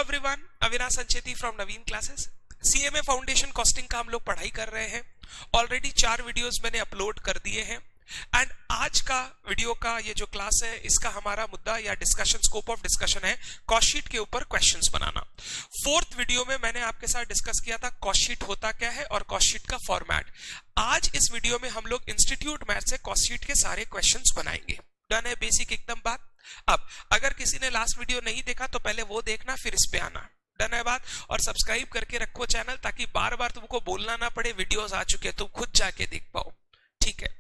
Everyone, Avinash Sancheti from Naveen classes. CMA foundation costing का हम लोग पढ़ाई कर रहे हैं। ऑलरेडी 4 वीडियोस मैंने अपलोड कर दिए हैं एंड आज का वीडियो का ये जो क्लास है इसका हमारा मुद्दा या डिस्कशन, स्कोप ऑफ डिस्कशन है कॉस्ट शीट के ऊपर क्वेश्चंस बनाना। 4th वीडियो में मैंने आपके साथ डिस्कस किया था कॉस्ट शीट होता क्या है और कॉस्ट शीट का फॉर्मेट। आज इस वीडियो में हम लोग इंस्टीट्यूट मैथ से कॉस्ट शीट के सारे क्वेश्चंस बनाएंगे। डन है बेसिक एकदम बात। अब अगर किसी ने लास्ट वीडियो नहीं देखा तो पहले वो देखना, फिर इस पे आना। डन है बात। और सब्सक्राइब करके रखो चैनल, ताकि बार बार तुमको बोलना ना पड़े, वीडियोस आ चुके हैं तुम खुद जाके देख पाओ। ठीक है,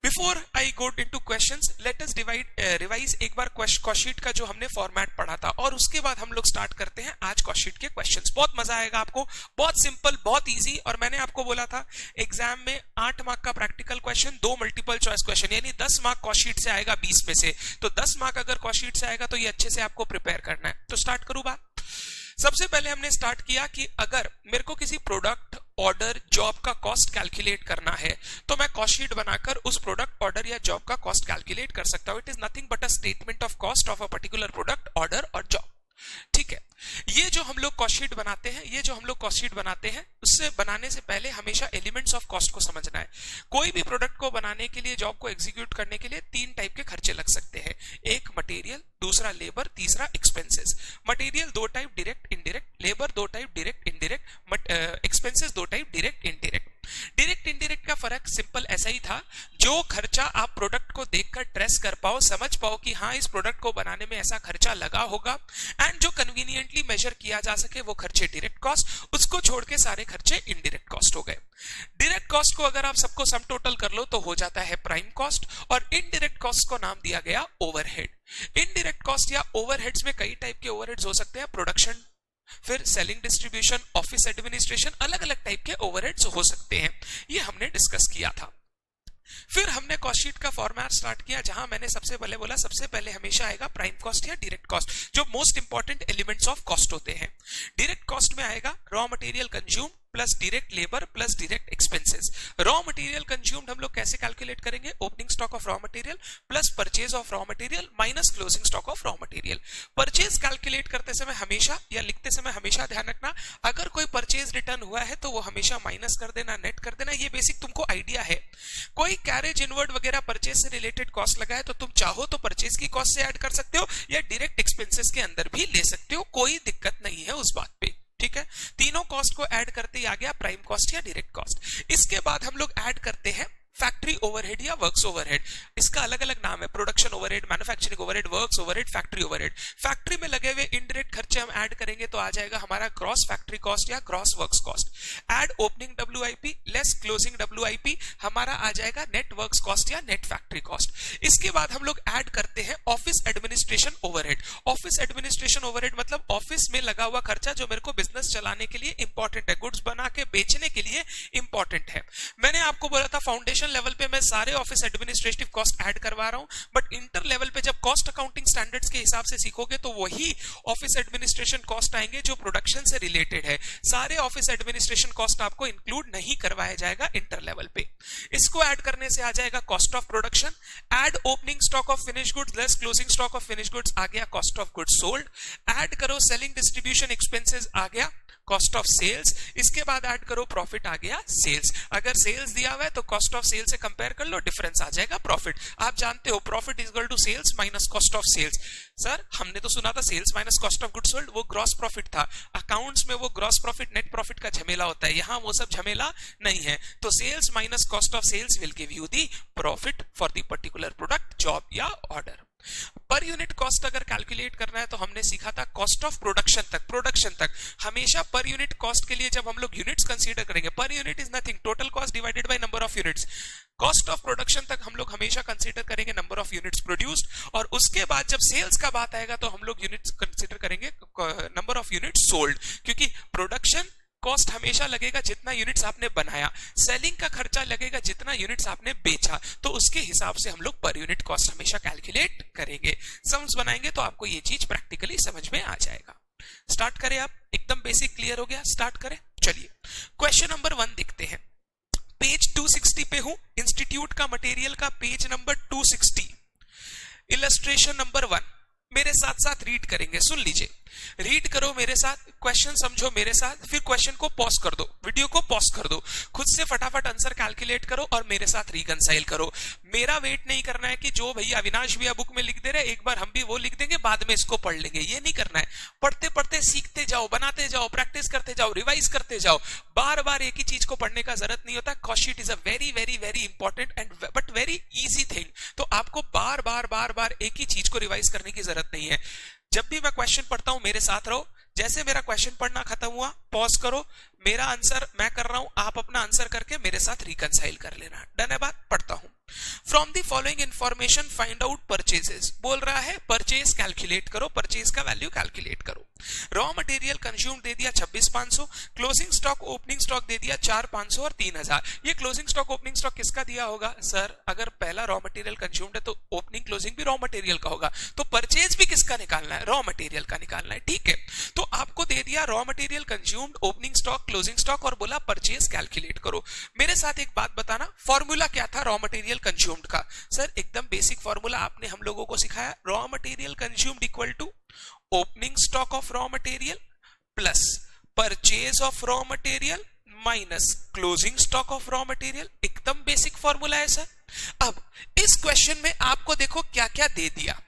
before I go into questions, let us revise एक बार कॉस्ट शीट का जो हमने फॉर्मेट पढ़ा था और उसके बाद हम लोग स्टार्ट करते हैं आज कॉस्ट शीट के क्वेश्चंस। बहुत मजा आएगा आपको, बहुत सिंपल, बहुत इजी। और मैंने आपको बोला था एग्जाम में 8 मार्क का practical question, 2 multiple choice question, यानी 10 मार्क कॉस्ट शीट से आएगा 20 में से। तो 10 मार्क अगर कॉस्ट शीट से आएगा तो ये अच्छे से आपको प्रिपेयर करना है। तो स्टार्ट करूं बात। सबसे पहले हमने स्टार्ट किया कि अगर मेरे को किसी प्रोडक्ट, ऑर्डर, जॉब का कॉस्ट कैलकुलेट करना है तो मैं कॉस्ट शीट बनाकर उस प्रोडक्ट, ऑर्डर या जॉब का कॉस्ट कैलकुलेट कर सकता हूं। It is nothing but a statement of cost of a particular product, order और जॉब। ठीक है, ये जो हम लोग कॉस्ट शीट बनाते हैं, उससे बनाने से पहले हमेशा एलिमेंट्स ऑफ कॉस्ट को समझना है। कोई भी प्रोडक्ट को बनाने के लिए, जॉब को एग्जीक्यूट करने के लिए 3 टाइप के खर्चे लग सकते हैं। एक मटेरियल, दूसरा लेबर, तीसरा expenses. Material 2 type, direct indirect. Labour 2 type, direct indirect. Expenses 2 type, direct indirect. Direct indirect का फर्क सिंपल ऐसा ही था, जो खर्चा आप प्रोडक्ट को देखकर ट्रेस कर पाओ, समझ पाओ कि हाँ इस प्रोडक्ट को बनाने में ऐसा खर्चा लगा होगा, एंड जो कन्वीनियंटली मेजर किया जा सके वो खर्चे डायरेक्ट कॉस्ट। उसको छोड़ के सारे खर्चे इनडायरेक्ट कॉस्ट हो गए। डायरेक्ट कॉस्ट को अगर आप सबको सम टोटल कर लो तो हो जाता है प्राइम कॉस्ट, और इनडायरेक्ट कॉस्ट को नाम दिया गया ओवरहेड। इनडायरेक्ट कॉस्ट या ओवरहेड्स में कई टाइप के ओवरहेड्स हो सकते हैं, प्रोडक्शन, फिर सेलिंग, डिस्ट्रीब्यूशन, ऑफिस एडमिनिस्ट्रेशन, अलग अलग टाइप के ओवरहेड्स हो सकते हैं। ये हमने डिस्कस किया था। फिर हमने कॉस्ट शीट का फॉर्मेट स्टार्ट किया, जहां मैंने सबसे पहले बोला सबसे पहले हमेशा आएगा प्राइम कॉस्ट या डायरेक्ट कॉस्ट, जो most important elements of cost होते हैं। डायरेक्ट कॉस्ट में आएगा raw material consume plus direct labour plus direct expenses. Raw material consumed हम लोग कैसे कैलकुलेट करेंगे? Opening stock of raw material plus purchase of raw material minus closing stock of raw material. Purchase calculate करते समय हमेशा या लिखते समय हमेशा ध्यान रखना, अगर कोई परचेज रिटर्न हुआ है तो वो हमेशा माइनस कर देना, नेट कर देना। ये बेसिक तुमको आइडिया है। कोई कैरेज इनवर्ड वगैरह परचेज से रिलेटेड कॉस्ट लगा है तो तुम चाहो तो परचेज की कॉस्ट से ऐड कर सकते हो या डायरेक्ट एक्सपेंसेस के अंदर भी ले सकते हो, कोई दिक्कत नहीं है उस बात पे। ठीक है, तीनों कॉस्ट को ऐड करते ही आ गया प्राइम कॉस्ट या डायरेक्ट कॉस्ट। इसके बाद हम लोग ऐड करते हैं फैक्ट्री ओवरहेड या वर्क्स ओवरहेड। इसका अलग अलग नाम है, production overhead, manufacturing overhead, works overhead, factory overhead. Factory में लगे हुए इनडायरेक्ट खर्चे हम ऐड करेंगे तो आ जाएगा हमारा ग्रॉस फैक्ट्री कॉस्ट या gross works cost. Add opening WIP less closing WIP, हमारा आ जाएगा नेट वर्क्स कॉस्ट या नेट फैक्ट्री कॉस्ट। इसके बाद हम लोग ऐड करते हैं office administration overhead. Office administration overhead मतलब ऑफिस में लगा हुआ खर्चा जो मेरे को बिजनेस चलाने के लिए इंपॉर्टेंट है, गुड्स बना के बेचने के लिए इंपॉर्टेंट है। मैंने आपको बोला था फाउंडेशन लेवल पे मैं सारे ऑफिस एडमिनिस्ट्रेटिव कॉस्ट ऐड करवा रहा हूं, बट इंटर लेवल पे जब कॉस्ट अकाउंटिंग स्टैंडर्ड्स के हिसाब से सीखोगे तो वही ऑफिस एडमिनिस्ट्रेशन कॉस्ट आएंगे जो प्रोडक्शन से रिलेटेड है। सारे ऑफिस एडमिनिस्ट्रेशन कॉस्ट आपको इंक्लूड नहीं करवाया जाएगा इंटर लेवल पे। इसको ऐड करने से आ जाएगा cost of production. Add opening stock of finish goods less closing stock of finish goods, आ गया cost of goods sold. Add करो सेलिंग डिस्ट्रीब्यूशन एक्सपेंसेस, आ गया कॉस्ट ऑफ सेल्स। इसके बाद ऐड करो प्रॉफिट, आ गया सेल्स। अगर सेल्स दिया हुआ है तो कॉस्ट ऑफ सेल्स से कंपेयर कर लो, डिफरेंस आ जाएगा प्रॉफिट। आप जानते हो profit is equal to sales minus cost of sales. Sir हमने तो सुना था sales minus cost of goods sold, वो ग्रॉस प्रॉफिट था। अकाउंट्स में वो ग्रॉस प्रॉफिट, नेट प्रॉफिट का झमेला होता है, यहां वो सब झमेला नहीं है। तो sales minus cost of sales will give you the profit for the particular product, job या ऑर्डर। पर यूनिट कॉस्ट अगर कैलकुलेट करना है तो हमने सीखा था कॉस्ट ऑफ प्रोडक्शन तक हमेशा पर यूनिट कॉस्ट के लिए जब हम लोग यूनिट्स कंसीडर करेंगे, per unit is nothing, total cost divided by number of units. Cost of production तक हम लोग हमेशा कंसीडर करेंगे नंबर ऑफ यूनिट्स प्रोड्यूस्ड, और उसके बाद जब सेल्स का बात आएगा तो हम लोग यूनिट्स कंसीडर करेंगे नंबर ऑफ यूनिट्स सोल्ड, क्योंकि प्रोडक्शन कॉस्ट हमेशा लगेगा जितना यूनिट्स आपने बनाया, सेलिंग का खर्चा लगेगा जितना यूनिट्स आपने बेचा, तो उसके हिसाब से हम लोग पर यूनिट कॉस्ट हमेशा कैलकुलेट करेंगे। सम्स बनाएंगे तो आपको ये चीज प्रैक्टिकली समझ में आ जाएगा। स्टार्ट करें, आप एकदम बेसिक क्लियर हो गया, स्टार्ट करें। चलिए क्वेश्चन नंबर 1 देखते हैं। पेज 260 पे हूं, इंस्टीट्यूट का मटेरियल का पेज नंबर 260, इलस्ट्रेशन नंबर 1। मेरे साथ साथ रीड करेंगे, सुन लीजिए। रीड करो मेरे साथ, क्वेश्चन समझो मेरे साथ, फिर क्वेश्चन को पॉज कर दो, वीडियो को पॉज कर दो, खुद से फटाफट आंसर कैलकुलेट करो और मेरे साथ रिकंसाइल करो। मेरा वेट नहीं करना है कि जो भैया अविनाश भैया बुक में लिख दे रहे एक बार हम भी वो लिख देंगे, बाद में इसको पढ़ लेंगे, ये नहीं करना है। पढ़ते पढ़ते सीखते जाओ, बनाते जाओ, प्रैक्टिस करते जाओ, रिवाइज करते जाओ। बार बार एक ही चीज को पढ़ने का जरूरत नहीं होता। Cost sheet is a very very very important and but very easy thing. तो आपको बार बार बार बार एक ही चीज को रिवाइज करने की जरूरत नहीं है। जब भी मैं क्वेश्चन पढ़ता हूं मेरे साथ रहो, जैसे मेरा क्वेश्चन पढ़ना खत्म हुआ पॉज करो, मेरा आंसर मैं कर रहा हूं, आप अपना आंसर करके मेरे साथ रिकंसाइल कर लेना। डन है बात? पढ़ता हूं। From the following information find out purchases. बोल रहा है परचेज कैलकुलेट करो, परचेज का वैल्यू कैलकुलेट करो। रॉ मटेरियल कंज्यूम दे दिया 26,500, क्लोजिंग स्टॉक ओपनिंग स्टॉक दे दिया 4,500 और 3,000। ये क्लोजिंग स्टॉक ओपनिंग स्टॉक किसका दिया होगा सर? अगर पहला रॉ मटेरियल कंज्यूम्ड है तो ओपनिंग क्लोजिंग भी रॉ मटेरियल का होगा, तो परचेज भी किसका निकालना है? रॉ मटेरियल का निकालना है। ठीक है, तो आपको दे दिया raw material consumed, opening stock, closing stock और बोला परचेज कैलकुलेट करो। मेरे साथ एक बात बताना, फॉर्मूला क्या था रॉ मटेरियल कंज्यूम्ड का? सर एकदम बेसिक फॉर्मूला आपने हम लोगों को सिखाया, raw material consumed equal to opening stock of raw material plus purchase of raw material minus closing stock of raw material. एकदम बेसिक फॉर्मूला है सर। अब इस क्वेश्चन में आपको देखो क्या क्या दे दिया।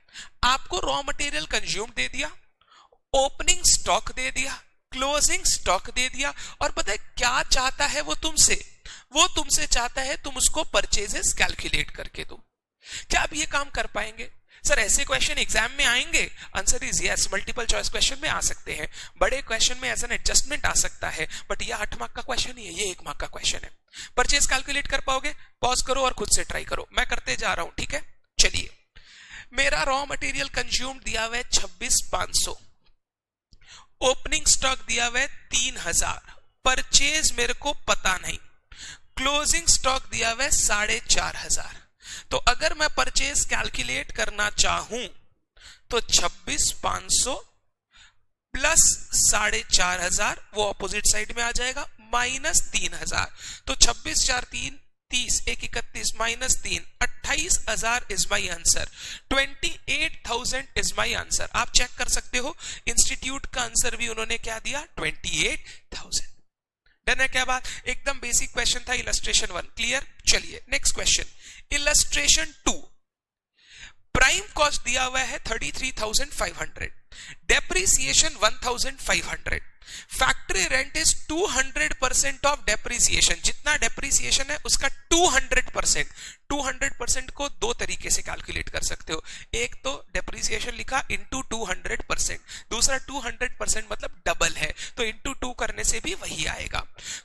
आपको रॉ मटेरियल कंज्यूम दे दिया, ओपनिंग स्टॉक दे दिया, क्लोजिंग स्टॉक दे दिया, और पता है क्या चाहता है वो तुमसे? वो तुमसे चाहता है तुम उसको परचेजेस कैलकुलेट करके दो। क्या आप ये काम कर पाएंगे? सर ऐसे क्वेश्चन एग्जाम में आएंगे? Answer is yes, multiple choice question में आ सकते हैं, बड़े क्वेश्चन में एज एन एडजस्टमेंट आ सकता है, बट ये 8 मार्क का क्वेश्चन ही है, ये 1 मार्क का क्वेश्चन है। परचेज कैलकुलेट कर पाओगे? पॉज करो और खुद से ट्राई करो, मैं करते जा रहा हूं। ठीक है, चलिए। मेरा रॉ मटेरियल कंज्यूम दिया हुआ है 26,500, ओपनिंग स्टॉक दिया हुआ है 3,000, परचेज मेरे को पता नहीं, क्लोजिंग स्टॉक दिया हुआ है 4,500। तो अगर मैं परचेज कैलकुलेट करना चाहूं तो 26,500 प्लस 4,500 वो ऑपोजिट साइड में आ जाएगा, माइनस 3,000। तो 26 4 3 30 1 31 minus 3 28,000 is my answer. 28,000 is my answer. आप चेक कर सकते हो, इंस्टीट्यूट का आंसर भी उन्होंने क्या दिया? 28,000। डन है क्या बात? एकदम बेसिक क्वेश्चन था, इलस्ट्रेशन 1 क्लियर। चलिए next question, illustration 2। Prime cost दिया हुआ है 33,500, depreciation 1,500, factory rent is 200% of depreciation. जितना डेप्रिसिएशन है उसका 200%। 200% को दो तरीके से कैलकुलेट कर सकते हो, एक तो डेप्रिसिएशन लिखा इंटू 200%, दूसरा 200% मतलब डबल है तो इंटू 2 करने से भी वही आएगा।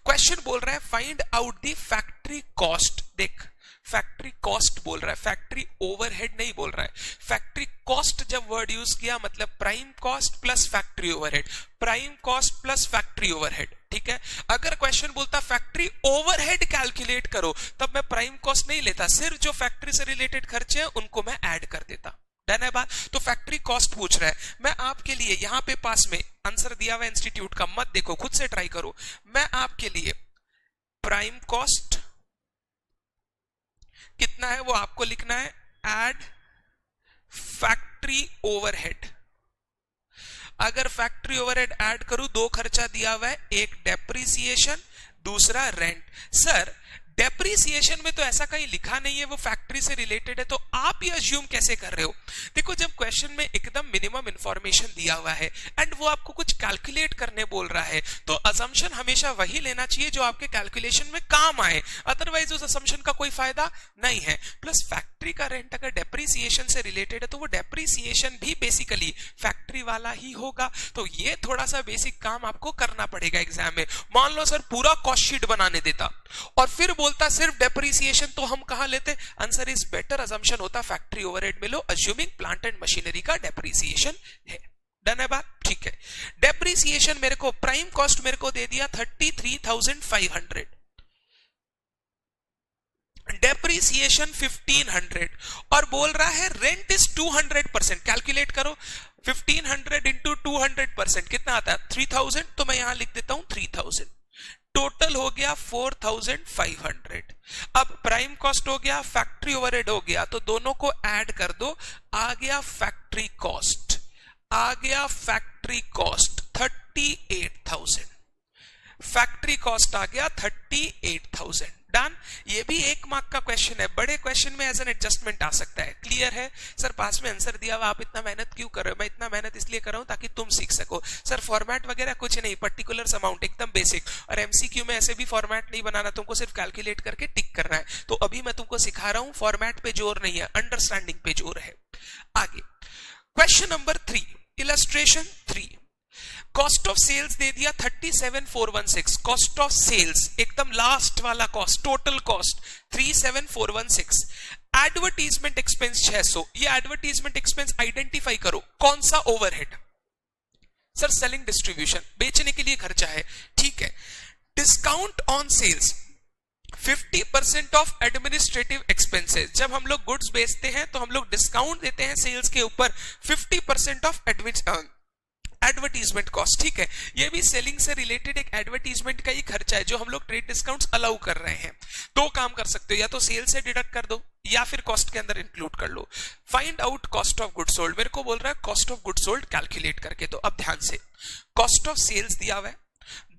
क्वेश्चन बोल रहा है find out the factory cost. देख फैक्ट्री कॉस्ट बोल रहा है, फैक्ट्री ओवरहेड नहीं बोल रहा है। फैक्ट्री कॉस्ट जब वर्ड यूज किया मतलब prime cost plus factory overhead, prime cost plus factory overhead. ठीक है, अगर क्वेश्चन बोलता फैक्ट्री ओवरहेड कैलकुलेट करो तब मैं प्राइम कॉस्ट नहीं लेता, सिर्फ जो फैक्ट्री से रिलेटेड खर्चे हैं उनको मैं ऐड कर देता। डन है बात? तो फैक्ट्री कॉस्ट पूछ रहा है। मैं आपके लिए यहां पे पास में आंसर दिया हुआ इंस्टीट्यूट का, मत देखो, खुद से ट्राई करो। मैं आपके लिए प्राइम कॉस्ट कितना है वो आपको लिखना है, ऐड फैक्ट्री ओवरहेड। अगर फैक्ट्री ओवरहेड ऐड करूं, दो खर्चा दिया हुआ है, एक डेप्रिसिएशन दूसरा रेंट। सर डेप्रिसिएशन में तो ऐसा कहीं लिखा नहीं है वो फैक्ट्री से रिलेटेड है, तो आप ये अज्यूम कैसे कर रहे हो? देखो जब क्वेश्चन में एकदम मिनिमम इंफॉर्मेशन दिया हुआ है एंड वो आपको कुछ कैलकुलेट करने बोल रहा है तो असम्पशन हमेशा वही लेना चाहिए जो आपके कैलकुलेशन में काम आए, अदरवाइज उस असम्पशन का कोई फायदा नहीं है। प्लस फैक्ट्री का रेंट अगर डेप्रिसिएशन से रिलेटेड है तो वो डेप्रिसिएशन भी बेसिकली फैक्ट्री वाला ही होगा। तो ये थोड़ा सा बेसिक काम आपको करना पड़ेगा एग्जाम में। मान लो सर पूरा कॉस्ट शीट बनाने देता और फिर बोलता सिर्फ डेप्रिसिएशन, तो हम कहां लेते? आंसर इज बेटर असम्पशन होता फैक्ट्री ओवरहेड में लो, अज्यूमिंग प्लांट एंड मशीनरी का डेप्रिसिएशन है। डन है बात? ठीक है, डेप्रिसिएशन मेरे को, प्राइम कॉस्ट मेरे को दे दिया 33,500, डेप्रिसिएशन 1,500 और बोल रहा है रेंट इज 200%। कैलकुलेट करो, 1,500 इंटू 200% कितना आता है? 3,000। तो मैं यहां लिख देता हूं 3,000। टोटल हो गया 4,500। अब प्राइम कॉस्ट हो गया, फैक्ट्री ओवरहेड हो गया, तो दोनों को ऐड कर दो, आ गया फैक्ट्री कॉस्ट, आ गया factory factory cost 38,000, factory cost आ गया 38,000। डन। ये भी 1 मार्क का क्वेश्चन है, बड़े क्वेश्चन में एज एन एडजस्टमेंट आ सकता है। क्लियर है सर? पास में आंसर दिया हुआ, आप इतना मेहनत क्यों कर रहे हो? मैं इतना मेहनत इसलिए कर रहा हूं ताकि तुम सीख सको। सर फॉर्मेट वगैरह कुछ नहीं, पर्टिकुलर अमाउंट एकदम बेसिक। और एमसीक्यू में ऐसे भी फॉर्मेट नहीं बनाना, तुमको सिर्फ कैलकुलेट करके टिक करना है। तो अभी मैं तुमको सिखा रहा हूं, फॉर्मेट पे जोर नहीं है, अंडरस्टैंडिंग पे जोर है। आगे question number 3, illustration 3। Cost of sales दे दिया 37,416, कॉस्ट ऑफ सेल्स एकदम लास्ट वाला cost, total cost 37,416। Advertisement expense 600। ये एडवर्टीजमेंट एक्सपेंस आइडेंटिफाई करो, कौन सा ओवरहेड? सर सेलिंग डिस्ट्रीब्यूशन, बेचने के लिए खर्चा है, ठीक है। Discount on sales 50% of administrative expenses. जब हम लोग गुड्स बेचते हैं तो हम लोग डिस्काउंट देते हैं सेल्स के ऊपर 50% ऑफ एडवर्टीजमेंट कॉस्ट, ठीक है। ये भी सेलिंग से रिलेटेड एक एडवर्टीजमेंट का ही खर्चा है जो हम लोग ट्रेड डिस्काउंट्स अलाउ कर रहे हैं। 2 काम कर सकते हो, या तो सेल से डिडक्ट कर दो या फिर कॉस्ट के अंदर इंक्लूड कर लो। Find out cost of good sold, मेरे को बोल रहा है cost of good sold calculate करके। तो अब ध्यान से, कॉस्ट ऑफ सेल्स दिया हुआ है,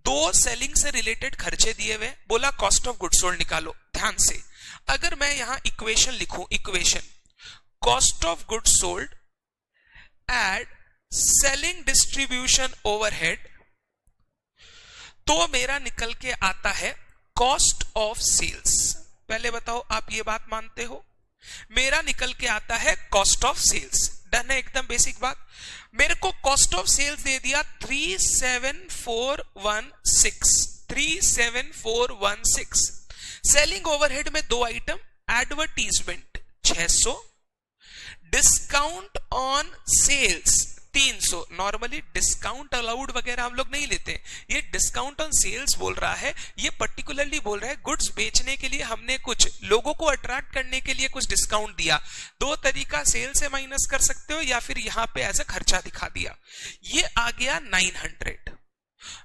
2 सेलिंग से रिलेटेड खर्चे दिए हुए, बोला कॉस्ट ऑफ गुड सोल्ड निकालो। ध्यान से, अगर मैं यहां इक्वेशन लिखूं, equation cost of good sold add selling distribution overhead, तो मेरा निकल के आता है कॉस्ट ऑफ सेल्स। पहले बताओ आप ये बात मानते हो? मेरा निकल के आता है कॉस्ट ऑफ सेल्स। डन है, एकदम बेसिक बात। मेरे को कॉस्ट ऑफ सेल्स दे दिया 37,416, 37,416। सेलिंग ओवरहेड में 2 item, advertisement 600, discount on sales 300। Normally discount allowed वगैरह हम लोग नहीं लेते, ये डिस्काउंट ऑन सेल्स बोल रहा है। ये पर्टिकुलरली बोल रहा है गुड्स बेचने के लिए हमने कुछ लोगों को अट्रैक्ट करने के लिए कुछ डिस्काउंट दिया। 2 तरीका, सेल से माइनस कर सकते हो या फिर यहां पे एज अ खर्चा दिखा दिया। ये आ गया 900।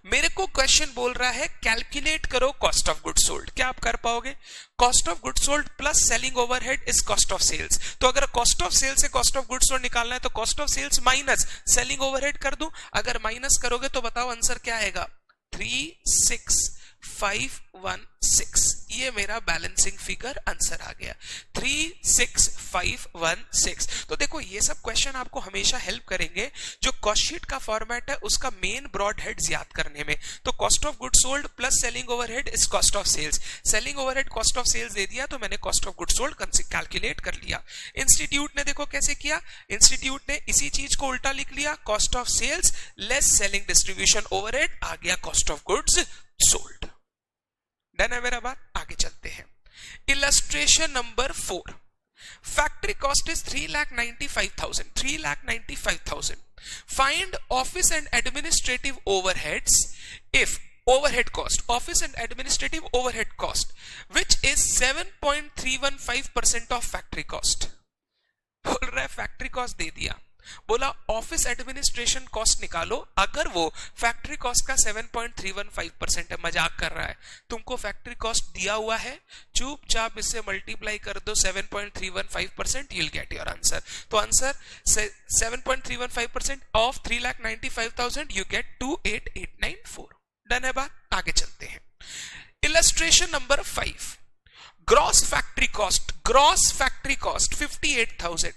मेरे को क्वेश्चन बोल रहा है कैलकुलेट करो कॉस्ट ऑफ गुड सोल्ड। क्या आप कर पाओगे? Cost of good sold plus selling overhead is cost of sales. तो अगर कॉस्ट ऑफ सेल्स से कॉस्ट ऑफ गुड सोल्ड निकालना है तो cost of sales minus selling overhead कर दूं। अगर माइनस करोगे तो बताओ आंसर क्या आएगा? 36,516। ये मेरा बैलेंसिंग फिगर आंसर आ गया, 36,516। तो देखो ये सब क्वेश्चन आपको हमेशा हेल्प करेंगे। जो कॉस्ट शीट का फॉर्मेट है उसका मेन ब्रॉड हेड्स याद करने में। तो cost of good sold plus selling overhead is cost of sales. Selling overhead cost of sales दे दिया तो मैंने cost of good sold calculate कर लिया। इंस्टीट्यूट ने देखो कैसे किया, इंस्टीट्यूट ने इसी चीज को उल्टा लिख लिया, cost of sales less selling distribution overhead, आ गया cost of goods sold. Done है मेरा बात? आगे चलते हैं। Illustration number 4, factory cost is 3,95,000, 3,95,000। Find office and administrative overheads if overhead cost, office and administrative overhead cost, which is 7.315% of factory cost। बोल रहा है फैक्ट्री कॉस्ट दे दिया, बोला ऑफिस एडमिनिस्ट्रेशन कॉस्ट निकालो। अगर वो फैक्ट्री कॉस्ट का 7.315% है, मजाक कर रहा है। तुमको फैक्ट्री कॉस्ट दिया हुआ है, चुपचाप इससे मल्टीप्लाई कर दो 7.315%, you'll get your answer। तो answer 7.315% of 3,95,000, you get 28,894। Done है बात? आगे चलते हैं। Illustration number 5, gross factory cost, gross factory cost 58,000,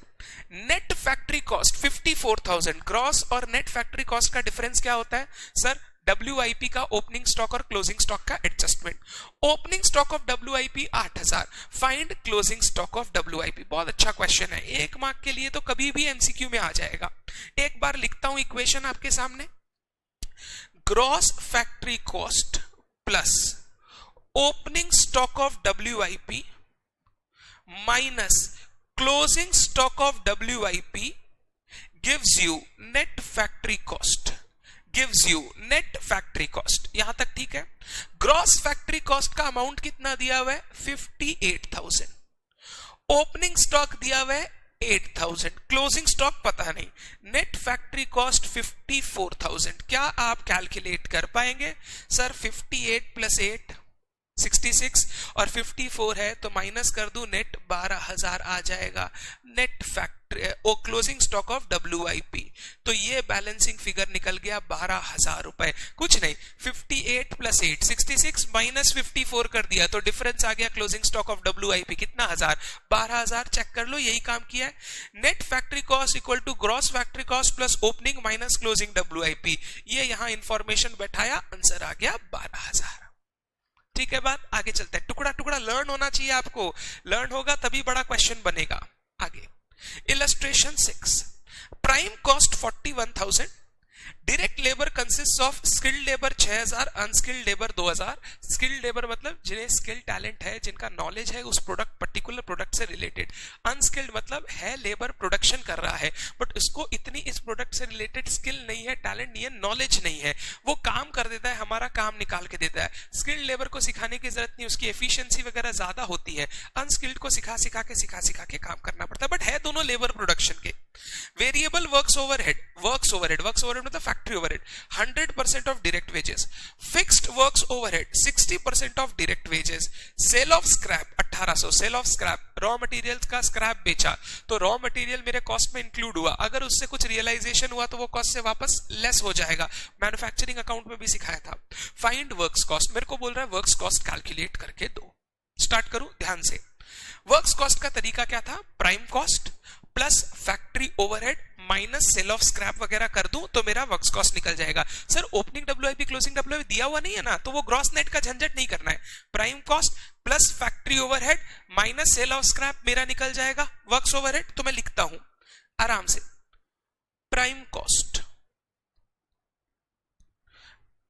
net factory cost 54,000। Gross और नेट फैक्ट्री कॉस्ट का डिफरेंस क्या होता है? सर WIP का ओपनिंग स्टॉक और क्लोजिंग स्टॉक का adjustment. Opening stock of WIP 8,000, find closing stock of WIP। बहुत अच्छा क्वेश्चन है, 1 मार्क के लिए तो कभी भी MCQ में आ जाएगा। एक बार लिखता हूं इक्वेशन आपके सामने, gross factory cost plus opening stock of WIP minus closing stock of WIP gives you net factory cost, gives you net factory cost। यहां तक ठीक है? ग्रॉस फैक्ट्री कॉस्ट का अमाउंट कितना दिया हुआ है? 58,000। ओपनिंग स्टॉक दिया हुआ है 8,000, क्लोजिंग स्टॉक पता नहीं, नेट फैक्ट्री कॉस्ट 54,000। क्या आप कैलकुलेट कर पाएंगे? सर 58 + 8 66 और 54 है तो माइनस कर दूं, नेट 12,000 आ जाएगा। Net factory closing stock of WIP, तो ये बैलेंसिंग फिगर निकल गया 12,000 रुपए। कुछ नहीं, 58 प्लस 8 66 माइनस 54 कर दिया तो डिफरेंस आ गया क्लोजिंग स्टॉक ऑफ WIP कितना, 12,000। चेक कर लो, यही काम किया है। Net factory cost equal to gross factory cost plus opening minus closing WIP, ये यहां इंफॉर्मेशन बैठाया, आंसर आ गया 12,000। ठीक है, बात आगे चलते हैं। टुकड़ा टुकड़ा लर्न होना चाहिए आपको, लर्न होगा तभी बड़ा क्वेश्चन बनेगा। आगे illustration 6, prime cost 41,000, direct labour consist of skilled labour 6,000, unskilled labour 2,000। Skilled labour मतलब जिन्हें स्किल टैलेंट है, जिनका नॉलेज है उस प्रोडक्ट पर्टिकुलर प्रोडक्ट से रिलेटेड। अनस्किल्ड मतलब है लेबर प्रोडक्शन कर रहा है बट उसको इतनी इस प्रोडक्ट से रिलेटेड स्किल नहीं है, टैलेंट नहीं है, नॉलेज नहीं है, वो काम कर देता है, हमारा काम निकाल के देता है। स्किल्ड लेबर को सिखाने की जरूरत नहीं, उसकी एफिशिएंसी वगैरह ज्यादा होती है। अनस्किल्ड को सिखा सिखा के काम करना पड़ता है, बट है दोनों लेबर प्रोडक्शन के। वेरिएबल वर्क्स ओवरहेड मतलब factory overhead 100% of direct wages. Fixed works overhead 60% of direct wages. Sale of scrap 1800, sale of scrap raw materials का स्क्रैप बेचा तो रॉ मटेरियल मेरे कॉस्ट में इंक्लूड हुआ, अगर उससे कुछ रियलाइजेशन हुआ तो वो कॉस्ट से वापस लेस हो जाएगा। मैन्युफैक्चरिंग अकाउंट में भी सिखाया था। फाइंड वर्क्स कॉस्ट, मेरे को बोल रहा है वर्क्स कॉस्ट कैलकुलेट करके दो। स्टार्ट करूं ध्यान से। वर्क्स कॉस्ट का तरीका क्या था, prime cost plus factory overhead minus cell of scrap वगैरह कर दूं तो मेरा वर्क्स कॉस्ट निकल जाएगा। Sir opening WIP closing WIP दिया हुआ नहीं है ना, तो वो ग्रॉस नेट का झंझट नहीं करना है। Prime cost plus factory overhead minus cell of scrap मेरा निकल जाएगा वर्क्स ओवरहेड। तो मैं लिखता हूं आराम से, prime cost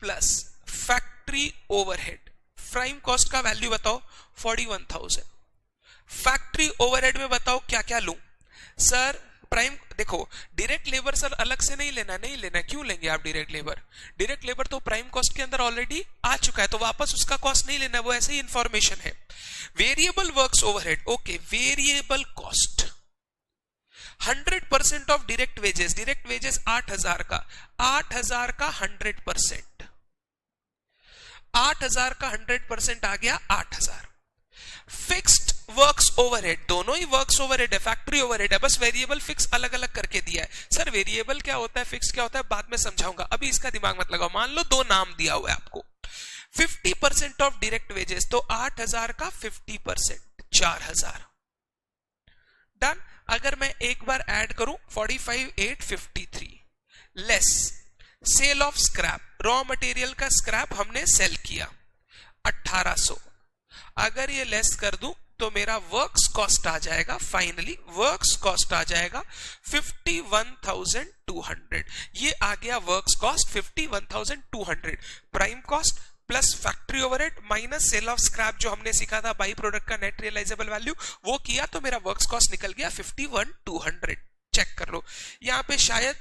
plus factory overhead. Prime cost का वैल्यू बताओ 41,000, फैक्ट्री ओवरहेड में बताओ क्या क्या लूं। सर प्राइम देखो, डायरेक्ट लेबर सर अलग से नहीं लेना, क्यों लेंगे आप डायरेक्ट लेबर? डायरेक्ट लेबर तो प्राइम कॉस्ट के अंदर ऑलरेडी आ चुका है, तो वापस उसका कॉस्ट नहीं लेना, वो ऐसे ही इंफॉर्मेशन है। Variable works overhead, okay, variable cost 100% of direct wages. Direct wages 8,000 का 100% 8,000 का 100% आ गया 8,000। फिक्स्ड वर्क्स ओवरहेड, दोनों ही वर्क्स ओवरहेड है, फैक्ट्री ओवरहेड है, बस वेरिएबल फिक्स अलग अलग करके दिया है। सर वेरिएबल क्या होता है, फिक्स क्या होता है, बाद में समझाऊंगा, अभी इसका दिमाग मत लगाओ। मान लो दो नाम दिया हुआ है आपको, 50% ऑफ डायरेक्ट वेजेस, तो 8,000 का 50% 4,000 डन। अगर मैं एक बार ऐड करूं 45,853 less sale of scrap, raw material का स्क्रैप हमने सेल किया 1,800, अगर ये लेस कर दूं तो मेरा वर्क्स कॉस्ट आ जाएगा, फाइनली वर्क्स कॉस्ट आ जाएगा 51,200। ये आ गया works cost 51,200। Prime cost plus factory overhead minus cell of scrap जो हमने सीखा था बाई प्रोडक्ट का नेट रियलाइजेबल वैल्यू, वो किया तो मेरा वर्क्स कॉस्ट निकल गया 51,200। चेक कर लो यहां पे शायद,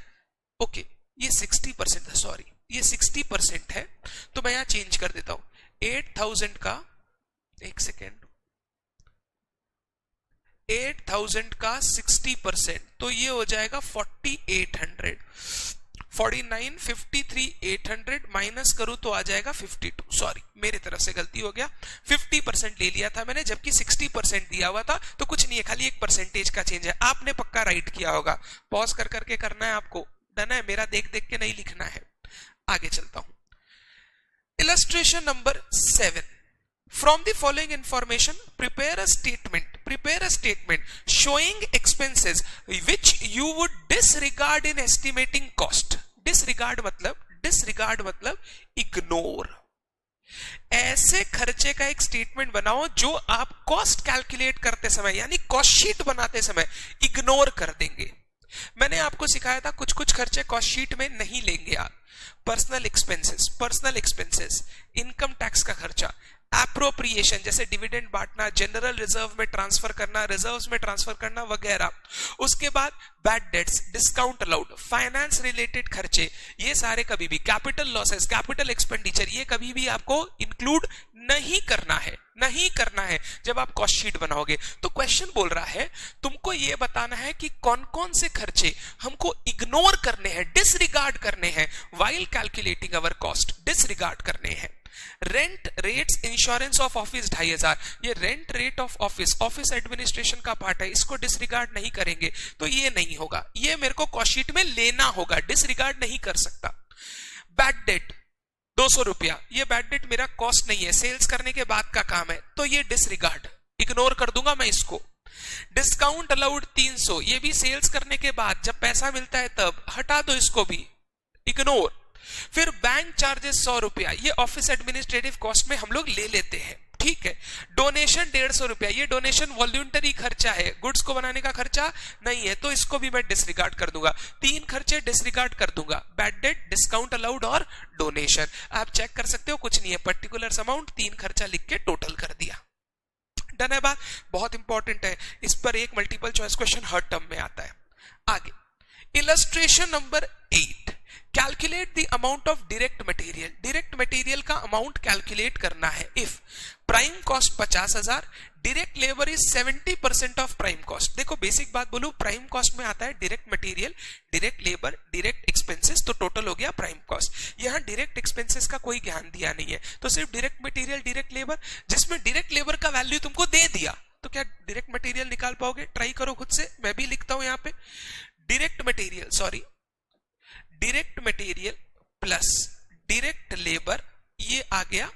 ओके ये 60% है, सॉरी ये 60% है, तो मैं यहां चेंज कर देता हूं 8,000 का, एक सेकेंड, 8,000 का 60% तो ये हो जाएगा 4,800। 49,53,800 माइनस करूं तो आ जाएगा 52, सॉरी मेरे तरफ से गलती हो गया, 50% ले लिया था मैंने जबकि 60% दिया हुआ था, तो कुछ नहीं है, खाली एक परसेंटेज का चेंज है। आपने पक्का राइट किया होगा, पॉज कर करके करना है आपको, डन है, मेरा देख देख के नहीं लिखना है। आगे चलता हूं, illustration number 7। From the following information, prepare a statement showing expenses which you would disregard in estimating cost. Disregard मतलब ignore. ऐसे खर्चे का एक स्टेटमेंट बनाओ जो आप कॉस्ट कैलकुलेट करते समय यानी कॉस्ट शीट बनाते समय इग्नोर कर देंगे। मैंने आपको सिखाया था कुछ कुछ खर्चे कॉस्ट शीट में नहीं लेंगे आप। पर्सनल एक्सपेंसेस, इनकम टैक्स का खर्चा, एप्रोप्रिएशन जैसे डिविडेंड बांटना, जनरल रिजर्व में ट्रांसफर करना, रिजर्व्स में ट्रांसफर करना वगैरह। उसके बाद bad debts, discount allowed, finance related खर्चे, ये सारे कभी भी, कैपिटल लॉसेस, कैपिटल एक्सपेंडिचर, ये कभी भी आपको इंक्लूड नहीं करना है जब आप कॉस्ट शीट बनाओगे। तो क्वेश्चन बोल रहा है तुमको ये बताना है कि कौन कौन से खर्चे हमको इग्नोर करने हैं, डिसरिगार्ड करने हैं while calculating our cost, disregard करने हैं। Rent rates insurance of office 2500, ये rent rate of office office administration का पार्ट है, इसको डिसरिगार्ड नहीं करेंगे तो ये नहीं होगा, ये मेरे को कॉस्ट शीट में लेना होगा, डिसरिगार्ड नहीं कर सकता। बैड डेट 200 रुपया, ये बैड डेट मेरा कॉस्ट नहीं है, सेल्स करने के बाद का काम है, तो ये डिसरिगार्ड, इग्नोर कर दूंगा मैं इसको। डिस्काउंट अलाउड 300, ये भी सेल्स करने के बाद जब पैसा मिलता है तब, हटा दो इसको भी, इग्नोर। फिर बैंक चार्जेस 100 रुपया, ये ऑफिस एडमिनिस्ट्रेटिव कॉस्ट में हम लोग ले लेते हैं, ठीक है। डोनेशन 150 रुपया, ये डोनेशन वॉल्यूंटरी खर्चा है, गुड्स को बनाने का खर्चा नहीं है, तो इसको भी मैं डिसरिगार्ड कर दूंगा। 3 खर्चे डिसरिगार्ड कर दूंगा, बैड डेट, डिस्काउंट अलाउड और डोनेशन। आप चेक कर सकते हो, कुछ नहीं है, पर्टिकुलर अमाउंट 3 खर्चा लिख के टोटल कर दिया। डन है बात, बहुत इंपॉर्टेंट है, इस पर एक मल्टीपल चॉइस क्वेश्चन हर टर्म में आता है। आगे illustration number 8, calculate the amount of direct material. Direct material का अमाउंट कैलकुलेट करना है if prime cost 50,000, direct labour is 70% of prime cost. देखो बेसिक बात बोलूं, प्राइम कॉस्ट में आता है direct material, direct labour, direct expenses, तो टोटल हो गया प्राइम कॉस्ट। यहां डायरेक्ट एक्सपेंसेस का कोई ज्ञान दिया नहीं है, तो सिर्फ डायरेक्ट मटेरियल, डायरेक्ट लेबर, जिसमें डायरेक्ट लेबर का वैल्यू तुमको दे दिया, तो क्या डायरेक्ट मटेरियल निकाल पाओगे? ट्राई करो खुद से, मैं भी लिखता हूं यहां पे, direct material, sorry direct material plus direct labour, ये आ गया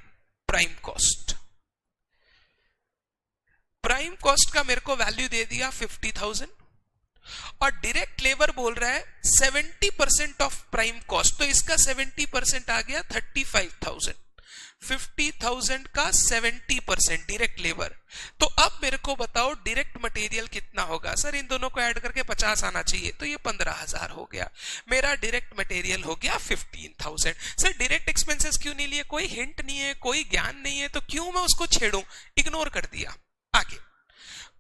प्राइम कॉस्ट। प्राइम कॉस्ट का मेरे को वैल्यू दे दिया 50,000 और डायरेक्ट लेबर बोल रहा है 70% ऑफ प्राइम कॉस्ट, तो इसका 70% आ गया 35,000। 50,000 का 70% डायरेक्ट लेबर। तो अब मेरे को बताओ डायरेक्ट मटेरियल कितना होगा? सर इन दोनों को ऐड करके 50 आना चाहिए, तो ये 15,000 हो गया। मेरा डायरेक्ट मटेरियल हो गया 15,000। सर डायरेक्ट एक्सपेंसेस क्यों नहीं लिए? कोई हिंट नहीं है, कोई ज्ञान नहीं है, तो क्यों मैं उसको छेड़ूं? इग्नोर कर दिया। आगे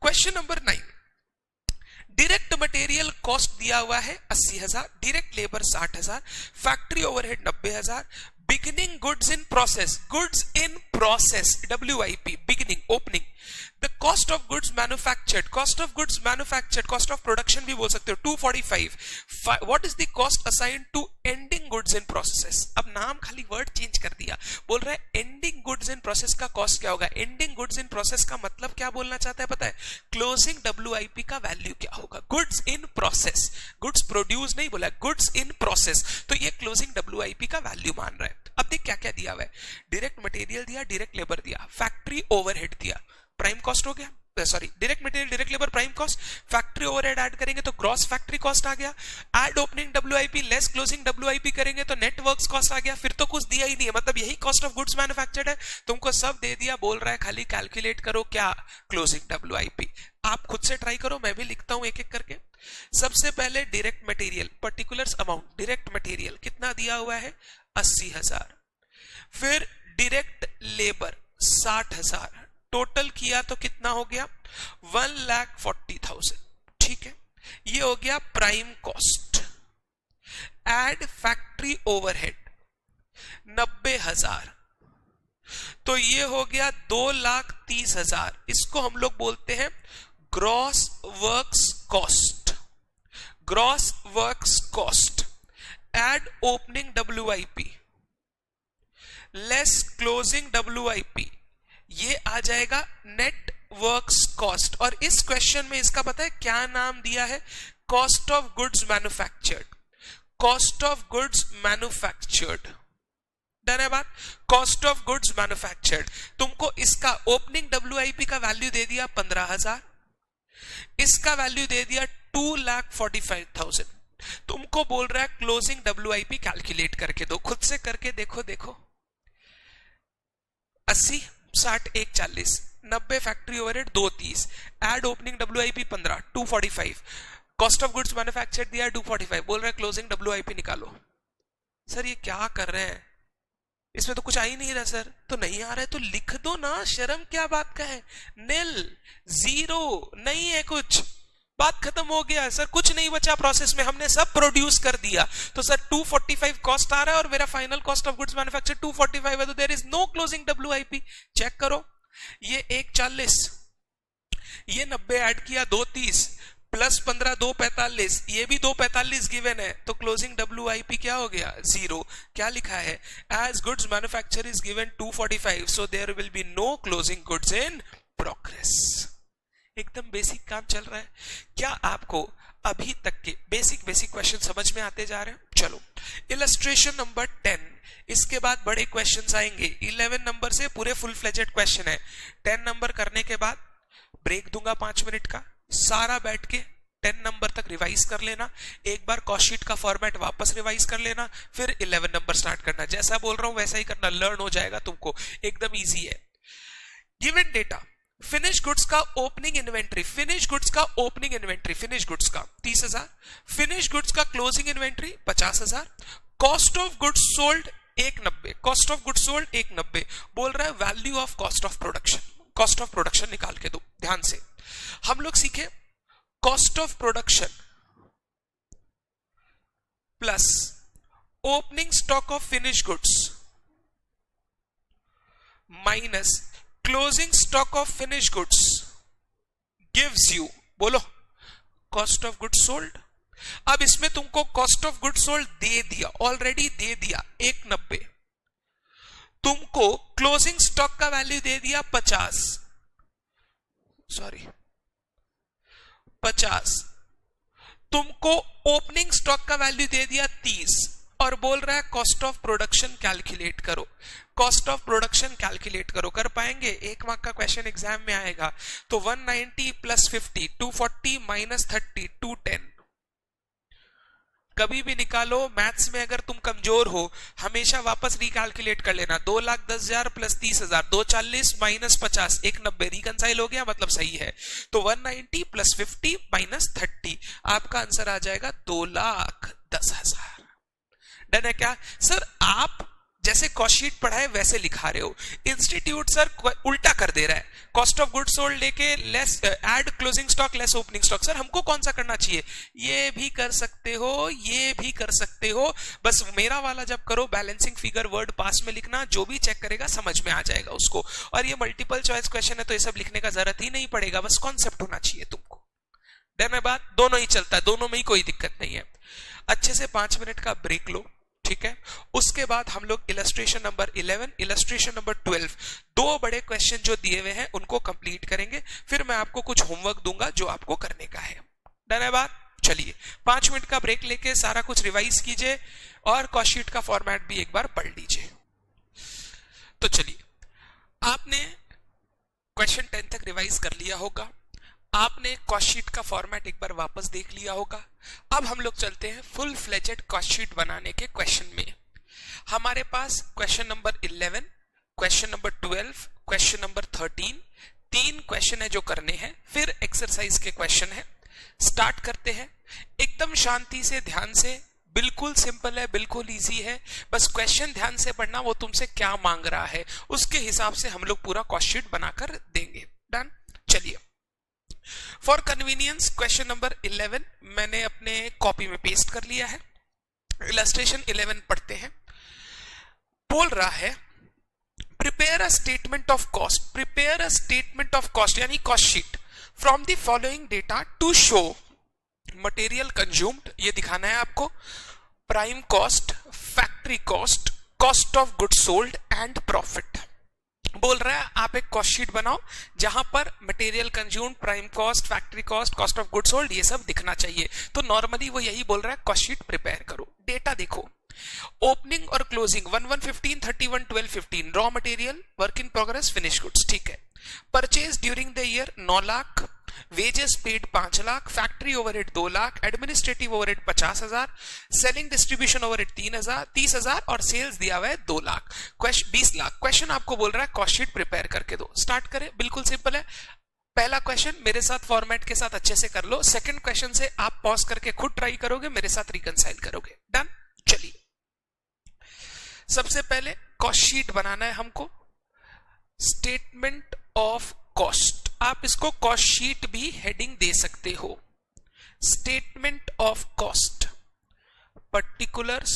question number 9, direct material cost दिया हुआ है 80,000, direct labour 60,000, factory overhead 90,000, beginning goods in process, goods in process WIP, beginning opening, the cost of goods manufactured, cost of goods manufactured, cost of production भी बोल सकते हो 245, what is the cost assigned to ending goods in processes. अब नाम खाली word change कर दिया, बोल रहा है एंडिंग गुड्स इन प्रोसेस का कॉस्ट क्या होगा। एंडिंग गुड्स इन प्रोसेस का मतलब क्या बोलना चाहता है पता है? क्लोजिंग WIP का वैल्यू क्या होगा। Goods in process, goods produce नहीं बोला, गुड्स इन प्रोसेस, तो ये क्लोजिंग WIP का वैल्यू मान रहा है। अब देख क्या क्या दिया हुआ है, डायरेक्ट मटेरियल दिया, डायरेक्ट लेबर दिया, फैक्ट्री ओवरहेड दिया, प्राइम कॉस्ट हो गया, sorry direct material, direct labour, prime cost, factory overhead add करेंगे तो ग्रॉस फैक्ट्री कॉस्ट आ गया, add opening WIP less closing WIP करेंगे तो नेट वर्क्स कॉस्ट आ गया। फिर तो कुछ दिया ही नहीं है, मतलब यही कॉस्ट ऑफ गुड्स मैन्युफैक्चर्ड है, तुमको सब दे दिया, बोल रहा है खाली कैलकुलेट करो क्या, क्लोजिंग WIP। आप खुद से ट्राई करो, मैं भी लिखता हूं एक एक करके। सबसे पहले direct material, particulars amount, direct material कितना दिया हुआ है 80,000, फिर डायरेक्ट लेबर 60,000, टोटल किया तो कितना हो गया 1,40,000, ठीक है। ये हो गया prime cost, add factory overhead 90,000, तो ये हो गया 2,30,000। इसको हम लोग बोलते हैं gross works cost, gross works cost, add opening WIP less closing WIP, ये आ जाएगा नेट वर्क्स कॉस्ट। और इस क्वेश्चन में इसका पता है क्या नाम दिया है? Cost of goods manufactured, cost of goods manufactured. Done है बात, कॉस्ट ऑफ गुड्स मैन्युफैक्चर्ड। तुमको इसका ओपनिंग WIP का वैल्यू दे दिया 15,000, इसका वैल्यू दे दिया 2,45,000। तुमको बोल रहा है क्लोजिंग WIP कैलकुलेट करके दो, खुद से करके देखो। देखो 80, 60, 1, 40, 90 factory overhead 230, add opening WIP 15, 245, cost of goods manufactured दिया 245, बोल रहा है क्लोजिंग WIP निकालो। सर ये क्या कर रहे हैं, इसमें तो कुछ आ ही नहीं रहा सर। तो नहीं आ रहा है तो लिख दो ना, शर्म क्या बात का है। नील, जीरो, नहीं है कुछ, बात खत्म हो गया। सर कुछ नहीं बचा प्रोसेस में, हमने सब प्रोड्यूस कर दिया। तो सर 245 कॉस्ट आ रहा है और मेरा final cost of goods manufactured 245 है, तो there is no closing WIP। Check करो, ये 140, ये 90 ऐड किया 230, प्लस 15 245, ये भी 245 गिवन है, तो क्लोजिंग WIP क्या हो गया 0। क्या लिखा है, as goods manufacture is given 245, so there will be no closing goods in progress. एकदम बेसिक काम चल रहा है। क्या आपको अभी तक के बेसिक क्वेश्चन समझ में आते जा रहे हैं? चलो इलस्ट्रेशन नंबर 10, इसके बाद बड़े क्वेश्चंस आएंगे। 11 नंबर से पूरे फुल फ्लेजेड क्वेश्चन है। 10 नंबर करने के बाद ब्रेक दूंगा 5 मिनट का, सारा बैठ के 10 नंबर तक रिवाइज कर लेना, एक बार कॉस्ट शीट का फॉर्मेट वापस रिवाइज कर लेना, फिर 11 नंबर स्टार्ट करना। जैसा बोल रहा हूं वैसा ही करना, लर्न हो जाएगा तुमको, एकदम इजी है। गिवन डेटा, फिनिश गुड्स का ओपनिंग इन्वेंट्री, फिनिश गुड्स का ओपनिंग इन्वेंट्री, फिनिश गुड्स का 30,000, फिनिश गुड्स का closing inventory 50,000, cost of goods sold 190, cost of goods sold 190, बोल रहा है value of cost of production, cost of production निकाल के दो। ध्यान से हम लोग सीखे cost of production plus opening stock of finish goods minus closing stock of finish goods gives you, बोलो, कॉस्ट ऑफ गुड्स सोल्ड। अब इसमें तुमको कॉस्ट ऑफ गुड्स सोल्ड दे दिया, ऑलरेडी दे दिया 190, तुमको क्लोजिंग स्टॉक का वैल्यू दे दिया 50, तुमको ओपनिंग स्टॉक का वैल्यू दे दिया 30 और बोल रहा है कॉस्ट ऑफ प्रोडक्शन कैलकुलेट करो, कॉस्ट ऑफ प्रोडक्शन कैलकुलेट करो। कर पाएंगे? एक मार्क का क्वेश्चन एग्जाम में आएगा। तो 190 प्लस 50 240 माइनस 30 210, कभी भी निकालो। मैथ्स में अगर तुम कमजोर हो हमेशा वापस रिकैलकुलेट कर लेना। 2,10,000 प्लस 30,000 240 माइनस 50 190, रिकंसाइल हो गया, मतलब सही है। तो 190 प्लस 50 माइनस 30, आपका आंसर आ जाएगा 2,10,000। डन है क्या सर? आप जैसे कॉस्ट शीट पढ़ाए वैसे लिखा रहे हो, इंस्टीट्यूट सर उल्टा कर दे रहा है, कॉस्ट ऑफ गुड्स सोल्ड लेके less add closing stock less opening stock. Sir हमको कौन सा करना चाहिए? ये भी कर सकते हो, ये भी कर सकते हो, बस मेरा वाला जब करो बैलेंसिंग फिगर वर्ड पास में लिखना, जो भी चेक करेगा समझ में आ जाएगा उसको। और ये मल्टीपल चॉइस क्वेश्चन है तो ये सब लिखने का जरूरत ही नहीं पड़ेगा, बस कॉन्सेप्ट होना चाहिए तुमको। डन है बात? दोनों ही चलता है, दोनों में ही कोई दिक्कत नहीं है। अच्छे से 5 मिनट का ब्रेक लो, ठीक है। उसके बाद हम लोग इलस्ट्रेशन नंबर 11, इलस्ट्रेशन नंबर 12, दो बड़े क्वेश्चन जो दिए हुए हैं उनको कंप्लीट करेंगे, फिर मैं आपको कुछ होमवर्क दूंगा जो आपको करने का है। डन है बात? चलिए 5 मिनट का ब्रेक लेके सारा कुछ रिवाइज कीजिए और कॉस्ट शीट का फॉर्मेट भी एक बार पढ़ लीजिए। तो चलिए, आपने क्वेश्चन 10 तक रिवाइज कर लिया होगा, आपने कॉस्ट शीट का फॉर्मेट एक बार वापस देख लिया होगा। अब हम लोग चलते हैं फुल फ्लेजेड कॉस्ट शीट बनाने के क्वेश्चन में। हमारे पास question number 11, question number 12, question number 13, 3 question है जो करने हैं, फिर एक्सरसाइज के क्वेश्चन है। स्टार्ट करते हैं एकदम शांति से, ध्यान से, बिल्कुल सिंपल है, बिल्कुल इजी है, बस क्वेश्चन ध्यान से पढ़ना, वो तुमसे क्या मांग रहा है उसके हिसाब से हम लोग पूरा कॉस्ट शीट बनाकर देंगे। डन? चलिए, फॉर कन्वीनियंस क्वेश्चन नंबर 11 मैंने अपने कॉपी में पेस्ट कर लिया है। इलस्ट्रेशन 11 पढ़ते हैं। बोल रहा है prepare a statement of cost, prepare a statement of cost यानी cost sheet from the following data to show material consumed, ये दिखाना है आपको, prime cost, factory cost, cost of goods sold and profit. बोल रहा है आप एक कॉस्ट शीट बनाओ जहां पर material consumed, prime cost, factory cost, cost of goods sold ये सब दिखना चाहिए। तो नॉर्मली वो यही बोल रहा है, कॉस्ट शीट प्रिपेयर करो। डेटा देखो, ओपनिंग और closing 1115 31 12 15, raw material, work in progress, finish goods, ठीक है। Purchase during the year 9 lakh, wages paid 5 lakh, factory overhead 2 lakh, administrative overhead 50,000, selling distribution overhead 30,000 और सेल्स दिया हुआ है 2 लाख, 20 लाख। क्वेश्चन आपको बोल रहा है कॉस्ट शीट प्रिपेयर करके दो। स्टार्ट करें, बिल्कुल सिंपल है। पहला क्वेश्चन मेरे साथ फॉर्मेट के साथ अच्छे से कर लो, सेकंड क्वेश्चन से आप पॉज करके खुद ट्राई करोगे, मेरे साथ रिकंसाइल करोगे। डन? चलिए, सबसे पहले कॉस्ट शीट बनाना है हमको, स्टेटमेंट ऑफ कॉस्ट, आप इसको कॉस्ट शीट भी हेडिंग दे सकते हो। Statement of cost, particulars,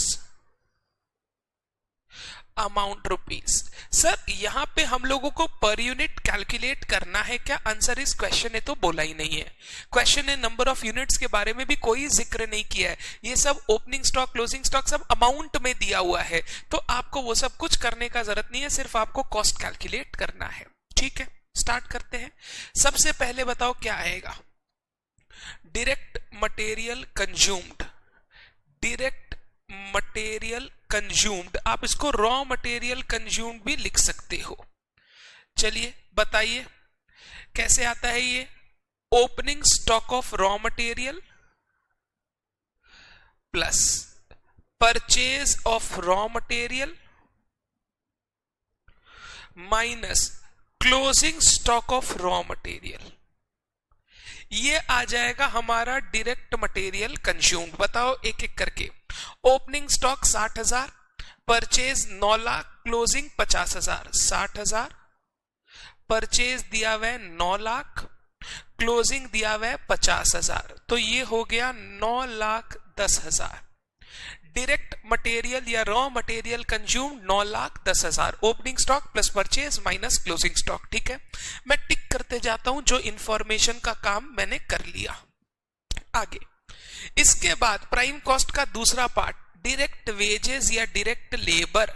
amount rupees. Sir यहां पे हम लोगों को पर यूनिट कैलकुलेट करना है क्या? आंसर इस क्वेश्चन ने तो बोला ही नहीं है। क्वेश्चन ने नंबर ऑफ यूनिट्स के बारे में भी कोई जिक्र नहीं किया है। ये सब ओपनिंग स्टॉक, क्लोजिंग स्टॉक सब अमाउंट में दिया हुआ है, तो आपको वो सब कुछ करने का जरूरत नहीं है, सिर्फ आपको कॉस्ट कैलकुलेट करना है। ठीक है, स्टार्ट करते हैं। सबसे पहले बताओ क्या आएगा? Direct material consumed. Direct material consumed, आप इसको रॉ मटेरियल कंज्यूम्ड भी लिख सकते हो। चलिए बताइए कैसे आता है ये? Opening stock of raw material plus purchase of raw material minus closing stock of raw material, ये आ जाएगा हमारा डायरेक्ट मटेरियल कंज्यूम्ड। बताओ एक एक करके। Opening stock 60,000, purchase 9 lakh, closing 50,000। 60,000 purchase दिया हुआ है 9 लाख, क्लोजिंग दिया हुआ है 50,000, तो ये हो गया 9,10,000। डायरेक्ट मटेरियल या raw material consume 9,10,000, opening stock plus purchase minus closing stock. ठीक है, मैं टिक करते जाता हूं, जो इंफॉर्मेशन का काम मैंने कर लिया। आगे इसके बाद प्राइम कॉस्ट का दूसरा पार्ट, डायरेक्ट वेजेस या डायरेक्ट लेबर।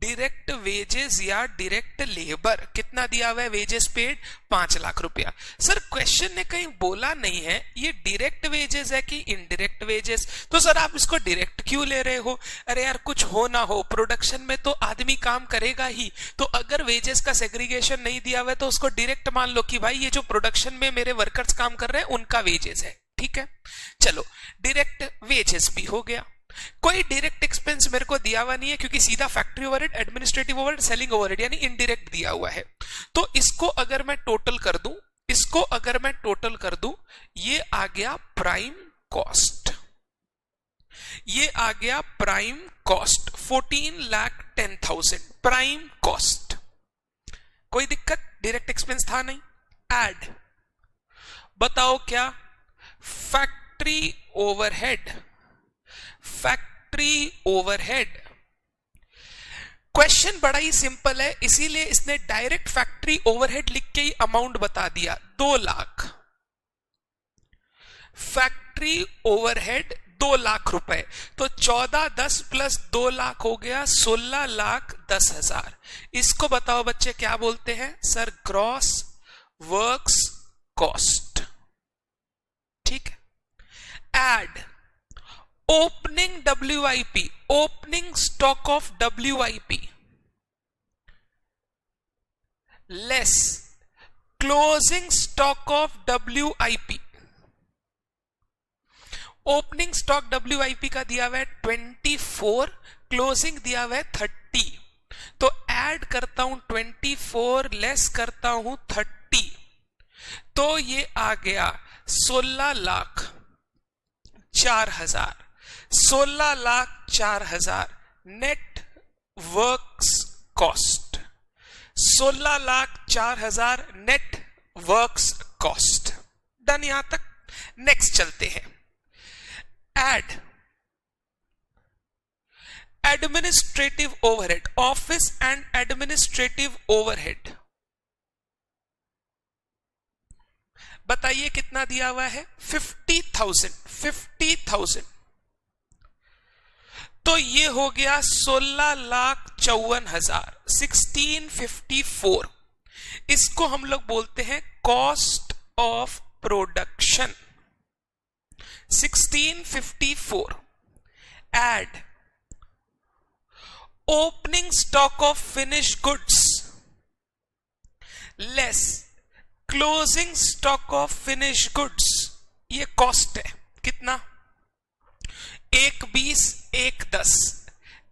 डायरेक्ट वेजेस या डायरेक्ट लेबर कितना दिया हुआ है? वेजेस पेड 5 लाख रुपया। सर क्वेश्चन ने कहीं बोला नहीं है ये डायरेक्ट वेजेस है कि इनडायरेक्ट वेजेस, तो सर आप इसको डायरेक्ट क्यों ले रहे हो? अरे यार कुछ हो ना हो, प्रोडक्शन में तो आदमी काम करेगा ही, तो अगर वेजेस का सेग्रीगेशन नहीं दिया हुआ है तो उसको डायरेक्ट मान लो कि भाई ये जो प्रोडक्शन में मेरे वर्कर्स काम कर रहे हैं उनका वेजेस है। ठीक है, चलो डायरेक्ट वेजेस भी हो गया। कोई डायरेक्ट एक्सपेंस मेरे को दिया हुआ नहीं है क्योंकि सीधा factory overhead, administrative overhead, selling overhead यानी इनडायरेक्ट दिया हुआ है। तो इसको अगर मैं टोटल कर दूं, इसको अगर मैं टोटल कर दूं, ये आ गया प्राइम कॉस्ट। ये आ गया प्राइम कॉस्ट 14,10,000 प्राइम कॉस्ट। कोई दिक्कत? डायरेक्ट एक्सपेंस था नहीं। ऐड बताओ क्या? Factory overhead. Factory overhead question बड़ा ही सिंपल है, इसीलिए इसने डायरेक्ट फैक्ट्री ओवरहेड लिख के ही अमाउंट बता दिया 2 लाख। फैक्ट्री ओवरहेड 2 लाख रुपए, तो 14,10 प्लस 2 लाख हो गया 16,10,000। इसको बताओ बच्चे क्या बोलते हैं? Sir gross works cost. ठीक है, add opening WIP, opening stock of WIP less closing stock of WIP। Opening stock WIP का दिया हुआ है 24, क्लोजिंग दिया हुआ है 30, तो ऐड करता हूं 24 लेस करता हूं 30, तो ये आ गया 16,04,000। 16,04,000 net works cost. 16,04,000 net works cost. Done यहां तक? नेक्स्ट चलते हैं। Add administrative overhead, office and administrative overhead. बताइए कितना दिया हुआ है? 50,000। 50,000 तो ये हो गया 16,54,000, 1654। इसको हम लोग बोलते हैं cost of production. 1654 add opening stock of finish goods less closing stock of finish goods, ये कॉस्ट है। कितना? 120, 110,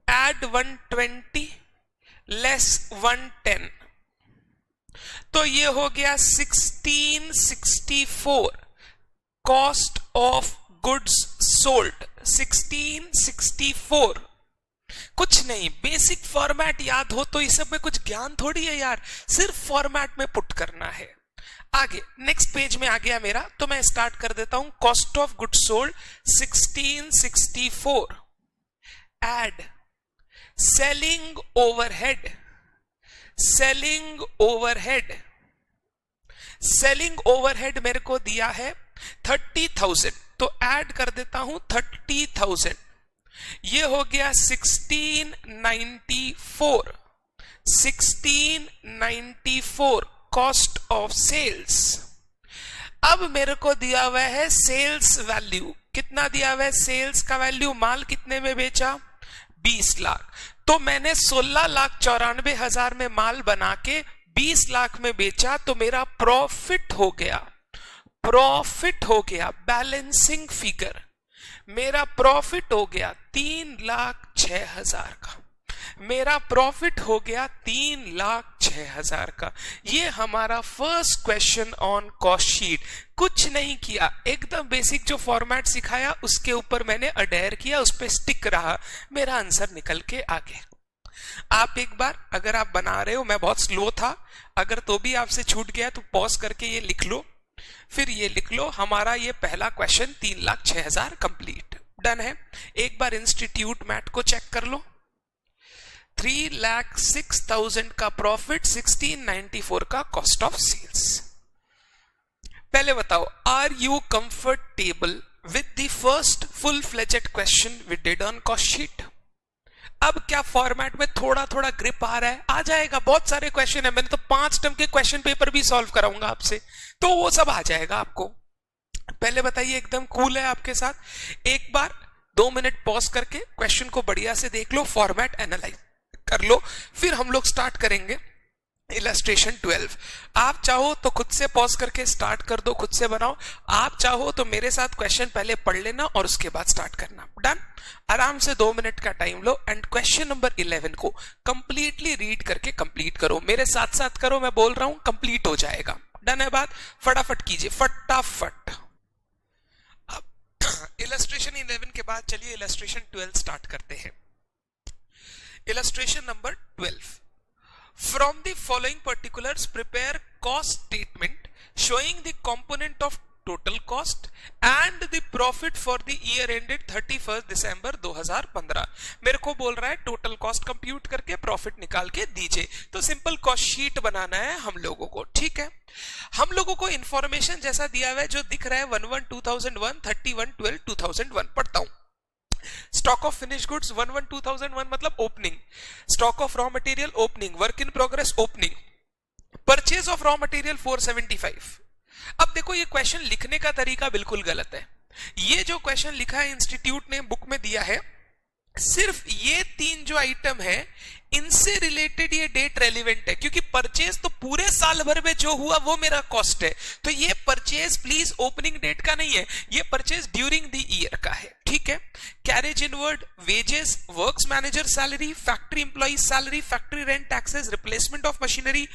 एड 120 लेस 110, तो ये हो गया 1664 कॉस्ट ऑफ गुड्स सोल्ड। 1664। कुछ नहीं, बेसिक फॉर्मेट याद हो तो इस सब में कुछ ज्ञान थोड़ी है यार, सिर्फ फॉर्मेट में पुट करना है। आगे नेक्स्ट पेज में आ गया मेरा, तो मैं स्टार्ट कर देता हूं। Cost of goods sold 1664 add selling overhead, selling overhead, selling overhead मेरे को दिया है 30,000, तो ऐड कर देता हूं 30,000, ये हो गया 1694, 1694 कॉस्ट ऑफ सेल्स। अब मेरे को दिया हुआ है सेल्स वैल्यू, कितना दिया हुआ है सेल्स का वैल्यू, माल कितने में बेचा 20 लाख, तो मैंने 16,94,000 में माल बना के 20 लाख में बेचा, तो मेरा प्रॉफिट हो गया, प्रॉफिट हो गया, बैलेंसिंग फिगर मेरा प्रॉफिट हो गया 3,06,000 का, मेरा प्रॉफिट हो गया 3,06,000 का। ये हमारा first question on cost sheet. कुछ नहीं किया, एकदम बेसिक जो फॉर्मेट सिखाया उसके ऊपर मैंने अडेयर किया, उस पर स्टिक रहा, मेरा आंसर निकल के आ गया। आप एक बार अगर आप बना रहे हो, मैं बहुत स्लो था, अगर तो भी आपसे छूट गया तो पॉज करके ये लिख लो, फिर ये लिख लो, हमारा ये पहला क्वेश्चन 3,06,000 कंप्लीट, डन है। एक बार इंस्टीट्यूट मैट को चेक कर लो, 3,06,000 का प्रॉफिट, 1694 का कॉस्ट ऑफ सेल्स। पहले बताओ, are you comfortable with the first full fledged question we did on cost sheet? अब क्या फॉर्मेट में थोड़ा थोड़ा ग्रिप आ रहा है, आ जाएगा, बहुत सारे क्वेश्चन है, मैंने तो 5 टर्म के क्वेश्चन पेपर भी सॉल्व कराऊंगा आपसे, तो वो सब आ जाएगा आपको। पहले बताइए, एकदम कूल है आपके साथ, एक बार 2 मिनट पॉज करके क्वेश्चन को बढ़िया से देख लो, फॉर्मेट एनालाइज कर लो, फिर हम लोग स्टार्ट करेंगे इलस्ट्रेशन 12। आप चाहो तो खुद से पॉज करके स्टार्ट कर दो, खुद से बनाओ, आप चाहो तो मेरे साथ क्वेश्चन पहले पढ़ लेना और उसके बाद स्टार्ट करना, डन। आराम से 2 मिनट का time low and question number 11 को कंप्लीटली रीड करके कंप्लीट करो, मेरे साथ साथ करो, मैं बोल रहा हूं कंप्लीट हो जाएगा, डन है बात, फटाफट कीजिए, फटाफट। अब इलस्ट्रेशन 11 के बाद चलिए इलस्ट्रेशन 12 स्टार्ट करते हैं। Illustration number 12. From the following particulars, prepare cost statement showing the component of total cost and the profit for the year ended 31st December 2015। मेरे को बोल रहा है टोटल कॉस्ट कंप्यूट करके प्रॉफिट निकाल के दीजिए, तो सिंपल कॉस्ट शीट बनाना है हम लोगों को, ठीक है। हम लोगों को इंफॉर्मेशन जैसा दिया हुआ है, जो दिख रहा है 11/2001, 31/12/2001, पढ़ता हूं। स्टॉक ऑफ फिनिश गुड्स 11/2001 मतलब opening, stock of raw material opening, work in progress opening, purchase of raw material 475। अब देखो, ये क्वेश्चन लिखने का तरीका बिल्कुल गलत है। ये जो क्वेश्चन लिखा है इंस्टीट्यूट ने बुक में दिया है, सिर्फ ये 3 जो आइटम है इनसे रिलेटेड ये डेट रेलिवेंट है, क्योंकि परचेज तो पूरे साल भर में जो हुआ वो मेरा कॉस्ट है, तो ये परचेज प्लीज ओपनिंग डेट का नहीं है, ये परचेज ड्यूरिंग द ईयर का है, ठीक है। Carriage inward, wages, works manager salary, factory employee salary, factory rent, taxes, replacement of machinery,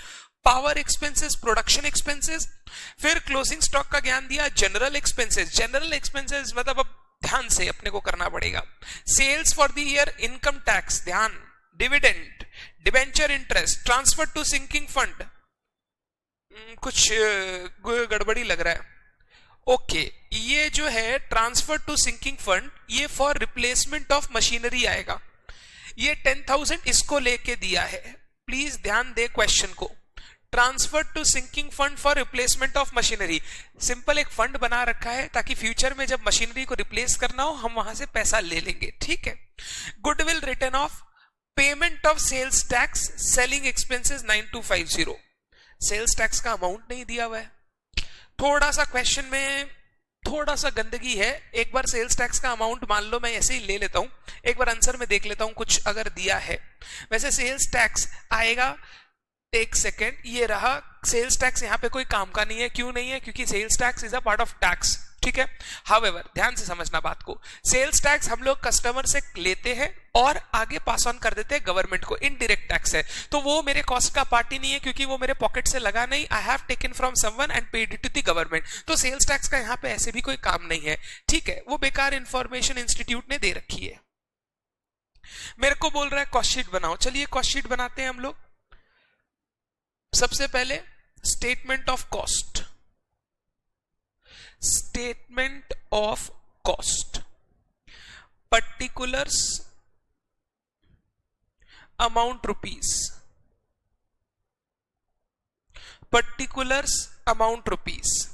power expenses, production expenses, फिर क्लोजिंग स्टॉक का ज्ञान दिया, जनरल एक्सपेंसेस, जनरल एक्सपेंसेस मतलब अब ध्यान से अपने को करना पड़ेगा, sales for the year, income tax, ध्यान, dividend, debenture interest, transfer to sinking fund, कुछ गड़बड़ी लग रहा है, ओके ये जो है ट्रांसफर टू सिंकिंग फंड, ये फॉर रिप्लेसमेंट ऑफ मशीनरी आएगा, ये 10,000 इसको लेके दिया है, प्लीज ध्यान दे क्वेश्चन को, transfer to sinking fund for replacement of machinery, simple एक फंड बना रखा है ताकि फ्यूचर में जब मशीनरी को रिप्लेस करना हो हम वहां से पैसा ले लेंगे, ठीक है। Goodwill return of, payment of sales tax, selling expenses 9250, sales tax का अमाउंट नहीं दिया हुआ है, थोड़ा सा क्वेश्चन में थोड़ा सा गंदगी है, एक बार सेल्स टैक्स का अमाउंट मान लो मैं ऐसे ही ले लेता हूं, एक बार आंसर में देख लेता हूं कुछ अगर दिया है, वैसे सेल्स टैक्स आएगा, एक सेकेंड, ये रहा सेल्स टैक्स, यहां पे कोई काम का नहीं है, क्यों नहीं है, क्योंकि sales tax is a part of tax, ठीक है। हाउएवर ध्यान से समझना बात को, सेल्स टैक्स हम लोग कस्टमर से लेते हैं और आगे पास ऑन कर देते हैं गवर्नमेंट को, इनडायरेक्ट टैक्स है, तो वो मेरे कॉस्ट का पार्ट ही नहीं है, क्योंकि वो मेरे पॉकेट से लगा नहीं, I have taken from someone and paid it to the government, तो सेल्स टैक्स का यहां पे ऐसे भी कोई काम नहीं है, ठीक है, वो बेकार इंफॉर्मेशन इंस्टीट्यूट ने दे रखी है। मेरे को बोल रहा है कॉस्ट शीट बनाओ, चलिए कॉस्ट शीट बनाते हैं हम लोग। सबसे पहले statement of cost, statement of cost, particulars amount rupees, particulars amount rupees.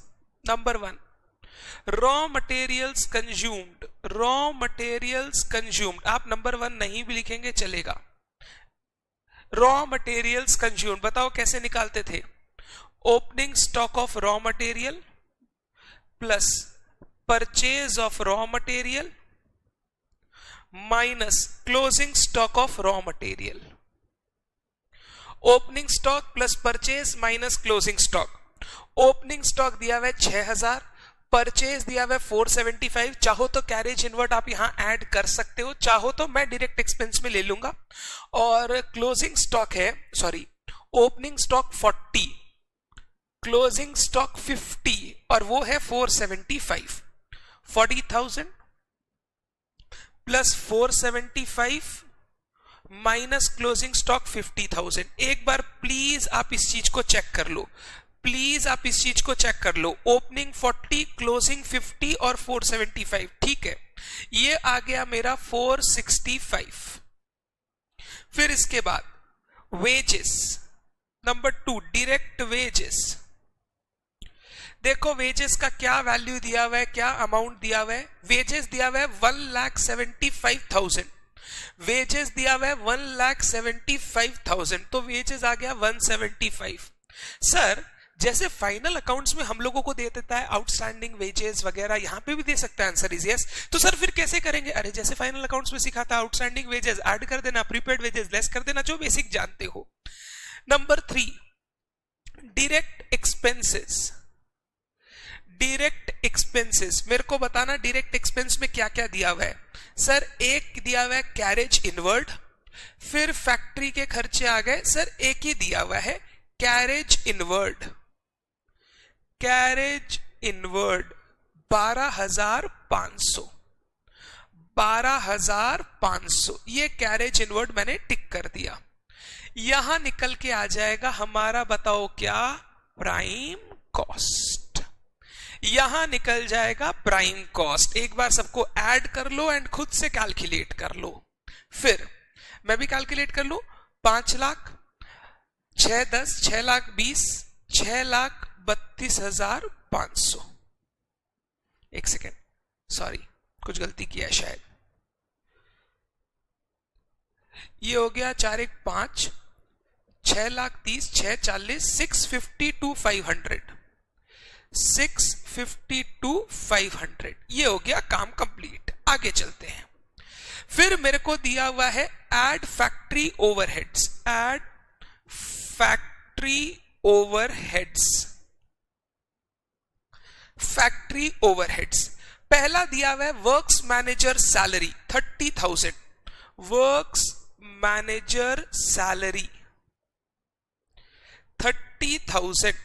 Number 1, raw materials consumed, raw materials consumed. आप नंबर 1 नहीं भी लिखेंगे चलेगा. raw materials consumed, बताओ कैसे निकालते थे? opening stock of raw material plus purchase of raw material minus closing stock of raw material. Opening stock plus purchase minus closing stock. Opening stock दिया हुआ है 6000, परचेज दिया हुआ है 475. चाहो तो कैरेज इनवर्ट आप यहां ऐड कर सकते हो, चाहो तो मैं डायरेक्ट एक्सपेंस में ले लूंगा. और क्लोजिंग स्टॉक है, sorry, opening stock 40, closing stock 50 और वो है 475. 40,000 प्लस 475 माइनस क्लोजिंग स्टॉक 50,000. एक बार प्लीज आप इस चीज को चेक कर लो, प्लीज आप इस चीज को चेक कर लो. ओपनिंग 40, क्लोजिंग 50 और 475, ठीक है. ये आ गया मेरा 465. फिर इसके बाद वेजेस. Number 2, direct wages. देखो वेजेस का क्या वैल्यू दिया हुआ है, क्या अमाउंट दिया हुआ है. वेजेस दिया हुआ है 1,75,000. वेजेस दिया हुआ है 1,75,000, तो वेजेस आ गया 175. सर जैसे फाइनल अकाउंट्स में हम लोगों को दे देता है आउटस्टैंडिंग वेजेस वगैरह, यहां पे भी दे सकता है. Answer is yes. तो सर फिर कैसे करेंगे? अरे जैसे फाइनल अकाउंट्स में सिखाता है, आउटस्टैंडिंग वेजेस ऐड कर देना, प्रीपेड वेजेस लेस कर देना, जो बेसिक जानते हो. Number 3, direct expenses. Direct expenses मेरे को बताना डायरेक्ट एक्सपेंस में क्या क्या दिया हुआ है. सर एक दिया हुआ है कैरेज इनवर्ड, फिर फैक्ट्री के खर्चे आ गए. सर एक ही दिया हुआ है कैरेज इनवर्ड. Carriage inward 12,500. 12,500 ये कैरेज इनवर्ड मैंने टिक कर दिया. यहां निकल के आ जाएगा हमारा, बताओ क्या, प्राइम कॉस्ट. यहां निकल जाएगा प्राइम कॉस्ट. एक बार सबको ऐड कर लो एंड खुद से कैलकुलेट कर लो. फिर मैं भी कैलकुलेट कर लू. 5 लाख 6 10 6 लाख 20 6,32,500. एक सेकेंड, सॉरी कुछ गलती किया है शायद. ये हो गया 4 1 5 6,30,000 6 40 652,500. 652,500 ये हो गया काम कंप्लीट. आगे चलते हैं. फिर मेरे को दिया हुआ है add factory overheads. Add factory overheads. Factory overheads पहला दिया हुआ है works manager salary 30,000. Works manager salary 30,000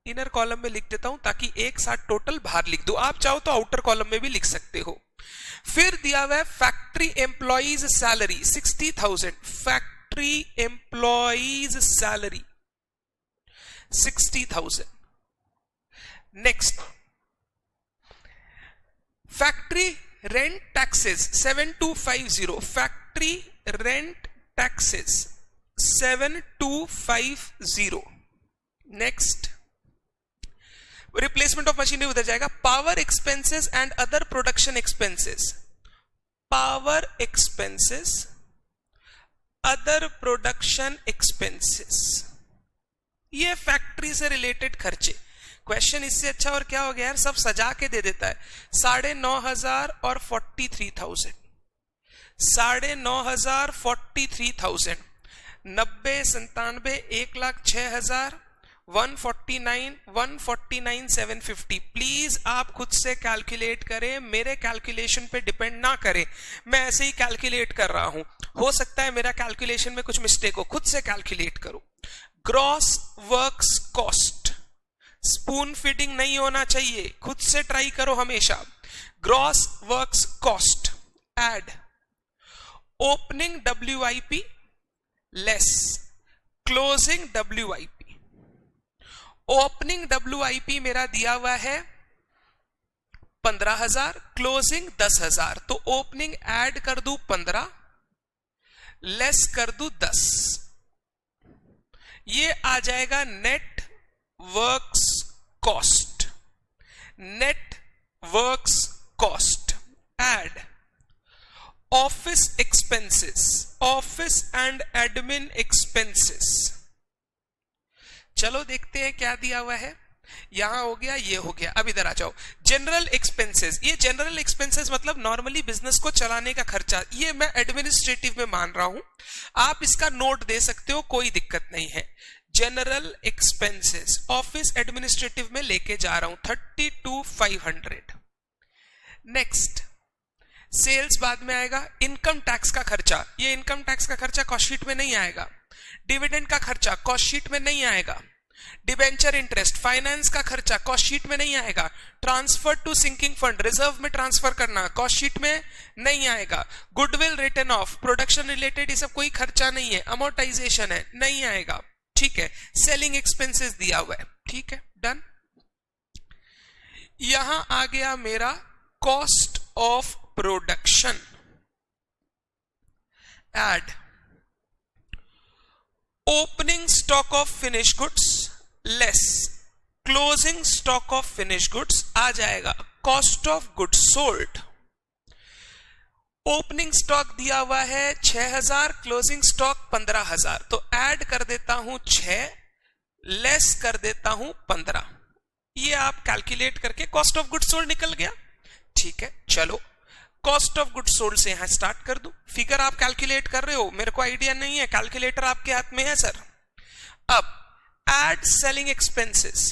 inner column में लिख देता हूं ताकि एक साथ टोटल बाहर लिख दो. आप चाहो तो आउटर कॉलम में भी लिख सकते हो. फिर दिया हुआ है factory employees salary 60,000. Factory employees salary 60,000. Next factory rent taxes 7250. Factory rent taxes 7250. Next replacement of machinery उधर जाएगा. Power expenses and other production expenses. Power expenses other production expenses ये फैक्ट्री से रिलेटेड खर्चे. क्वेश्चन इससे अच्छा और क्या हो गया यार, सब सजा के दे देता है. 9,500 और 43,000. 9,500 43,000 90 97 1,06,000 149,750. प्लीज आप खुद से कैलकुलेट करें, मेरे कैलकुलेशन पे डिपेंड ना करें. मैं ऐसे ही कैलकुलेट कर रहा हूं, हो सकता है मेरा कैलकुलेशन में कुछ मिस्टेक हो. खुद से कैलकुलेट करो. Gross works cost. Spoon feeding नहीं होना चाहिए, खुद से ट्राई करो हमेशा. Gross works cost add opening WIP less closing WIP. Opening WIP मेरा दिया हुआ है 15,000, क्लोजिंग 10,000. तो ओपनिंग ऐड कर दूं 15, लेस कर दूं 10, ये आ जाएगा net works cost. Net works cost add office expenses, office and admin expenses. चलो देखते हैं क्या दिया हुआ है। यहां हो गया, ये हो गया। अब इधर आ जाओ, जनरल एक्सपेंसेस। ये जनरल एक्सपेंसेस मतलब नॉर्मली बिजनेस को चलाने का खर्चा, ये मैं एडमिनिस्ट्रेटिव में मान रहा हूं, आप इसका नोट दे सकते हो, कोई दिक्कत नहीं है। जनरल एक्सपेंसेस ऑफिस एडमिनिस्ट्रेटिव में लेके जा रहा हूं 32,500। नेक्स्ट सेल्स बाद में आएगा। इनकम टैक्स का खर्चा, ये इनकम टैक्स का खर्चा कॉस्ट शीट में नहीं आएगा। डिविडेंड का खर्चा कॉस्ट शीट में नहीं आएगा। डिबेंचर इंटरेस्ट, फाइनेंस का खर्चा कॉस्ट शीट में नहीं आएगा। Transfer to sinking fund, reserve में ट्रांसफर करना कॉस्ट शीट में नहीं आएगा। Goodwill return of, production related ये सब कोई खर्चा नहीं है, अमोर्टाइजेशन है, नहीं आएगा। ठीक है, सेलिंग एक्सपेंसेस दिया हुआ है। ठीक है, डन। यहां आ गया मेरा cost of production. Add opening stock of finish goods less closing stock of finish goods आ जाएगा cost of goods sold. Opening stock दिया हुआ है 6,000, क्लोजिंग स्टॉक 15,000, तो ऐड कर देता हूं 6, लेस कर देता हूं 15। ये आप कैलकुलेट करके कॉस्ट ऑफ गुड्स सोल्ड निकल गया। ठीक है, चलो कॉस्ट ऑफ गुड्स सोल्ड से यहां स्टार्ट कर दूं। फिगर आप कैलकुलेट कर रहे हो, मेरे को आइडिया नहीं है, कैलकुलेटर आपके हाथ में है सर। अब add selling expenses.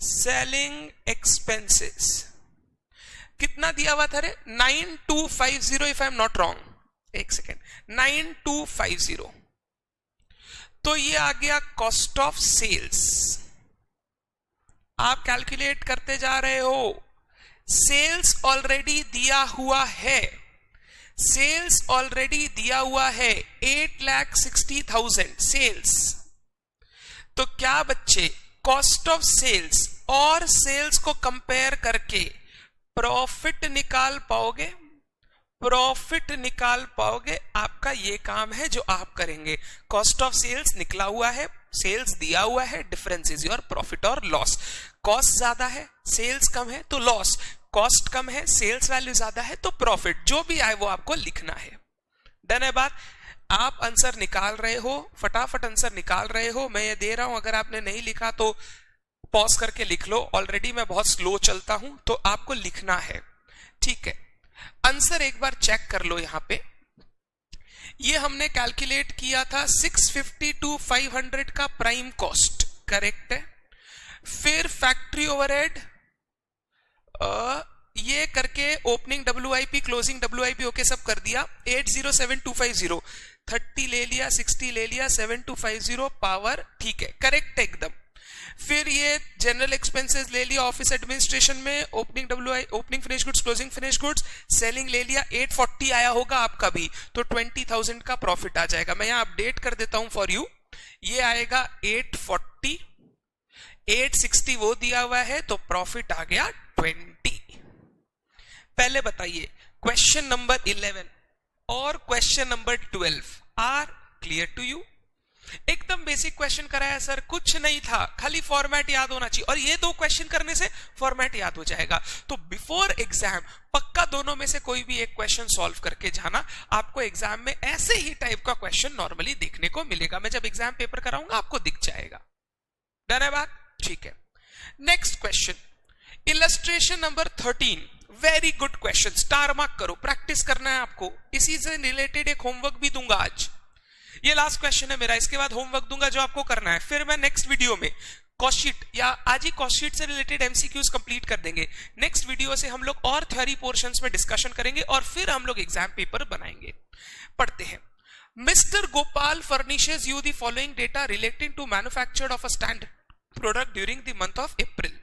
Selling expenses कितना दिया हुआ था रे? 9250 if I am not wrong. एक सेकेंड, 9250, तो ये आ गया कॉस्ट ऑफ सेल्स। आप कैलकुलेट करते जा रहे हो, सेल्स ऑलरेडी दिया हुआ है, सेल्स ऑलरेडी दिया हुआ है 8,60,000 सेल्स। तो क्या बच्चे, कॉस्ट ऑफ सेल्स और सेल्स को कंपेयर करके प्रॉफिट निकाल पाओगे? प्रॉफिट निकाल पाओगे, आपका ये काम है जो आप करेंगे। कॉस्ट ऑफ सेल्स निकला हुआ है, सेल्स दिया हुआ है, डिफरेंस इज योर प्रॉफिट और लॉस। कॉस्ट ज्यादा है, सेल्स कम है तो लॉस, कॉस्ट कम है, सेल्स वैल्यू ज्यादा है तो प्रॉफिट। जो भी आए वो आपको लिखना है। डन है बात? आप आंसर निकाल रहे हो, फटाफट आंसर निकाल रहे हो, मैं ये दे रहा हूं। अगर आपने नहीं लिखा तो पॉज करके लिख लो। ऑलरेडी मैं बहुत स्लो चलता हूं तो आपको लिखना है। ठीक है, आंसर एक बार चेक कर लो। यहां पे ये हमने कैलकुलेट किया था 650 to 500 का प्राइम कॉस्ट, करेक्ट है। फिर फैक्ट्री ओवरहेड ये करके opening WIP, closing WIP okay सब कर दिया। 807,250, 30 ले लिया, 60 ले लिया, 7250 पावर, ठीक है, करेक्ट एकदम। फिर ये जनरल एक्सपेंसेस ले लिया ऑफिस एडमिनिस्ट्रेशन में, opening finish goods, closing finish goods, selling ले लिया, 840 आया होगा आपका भी, तो 20,000 का प्रॉफिट आ जाएगा। मैं यहां अपडेट कर देता हूं फॉर यू, ये आएगा 840, 860 वो दिया हुआ है, तो प्रॉफिट आ गया 20। पहले बताइए क्वेश्चन नंबर 11 और question number 12 are clear to you? एकदम बेसिक क्वेश्चन कराया सर, कुछ नहीं था, खाली फॉर्मेट याद होना चाहिए, और ये दो क्वेश्चन करने से फॉर्मेट याद हो जाएगा। तो बिफोर एग्जाम पक्का दोनों में से कोई भी एक क्वेश्चन सॉल्व करके जाना। आपको एग्जाम में ऐसे ही टाइप का क्वेश्चन नॉर्मली देखने को मिलेगा। मैं जब एग्जाम पेपर कराऊंगा आपको दिख जाएगा। डन है बात? ठीक है, next question, illustration number 13। Very good question, star mark करो, प्रैक्टिस करना है आपको। इसी से रिलेटेड एक होमवर्क भी दूंगा आज। ये लास्ट क्वेश्चन है मेरा, इसके बाद होमवर्क दूंगा जो आपको करना है। फिर मैं नेक्स्ट वीडियो में कॉस्ट शीट, या आज ही कॉस्ट शीट से रिलेटेड एमसीक्यूज कंप्लीट कर देंगे। नेक्स्ट वीडियो से हम लोग और थ्योरी पोर्शंस में डिस्कशन करेंगे और फिर हम लोग एग्जाम पेपर बनाएंगे। पढ़ते हैं। Mister Gopal furnishes you the following data relating to manufactured of a standard product during the month of April.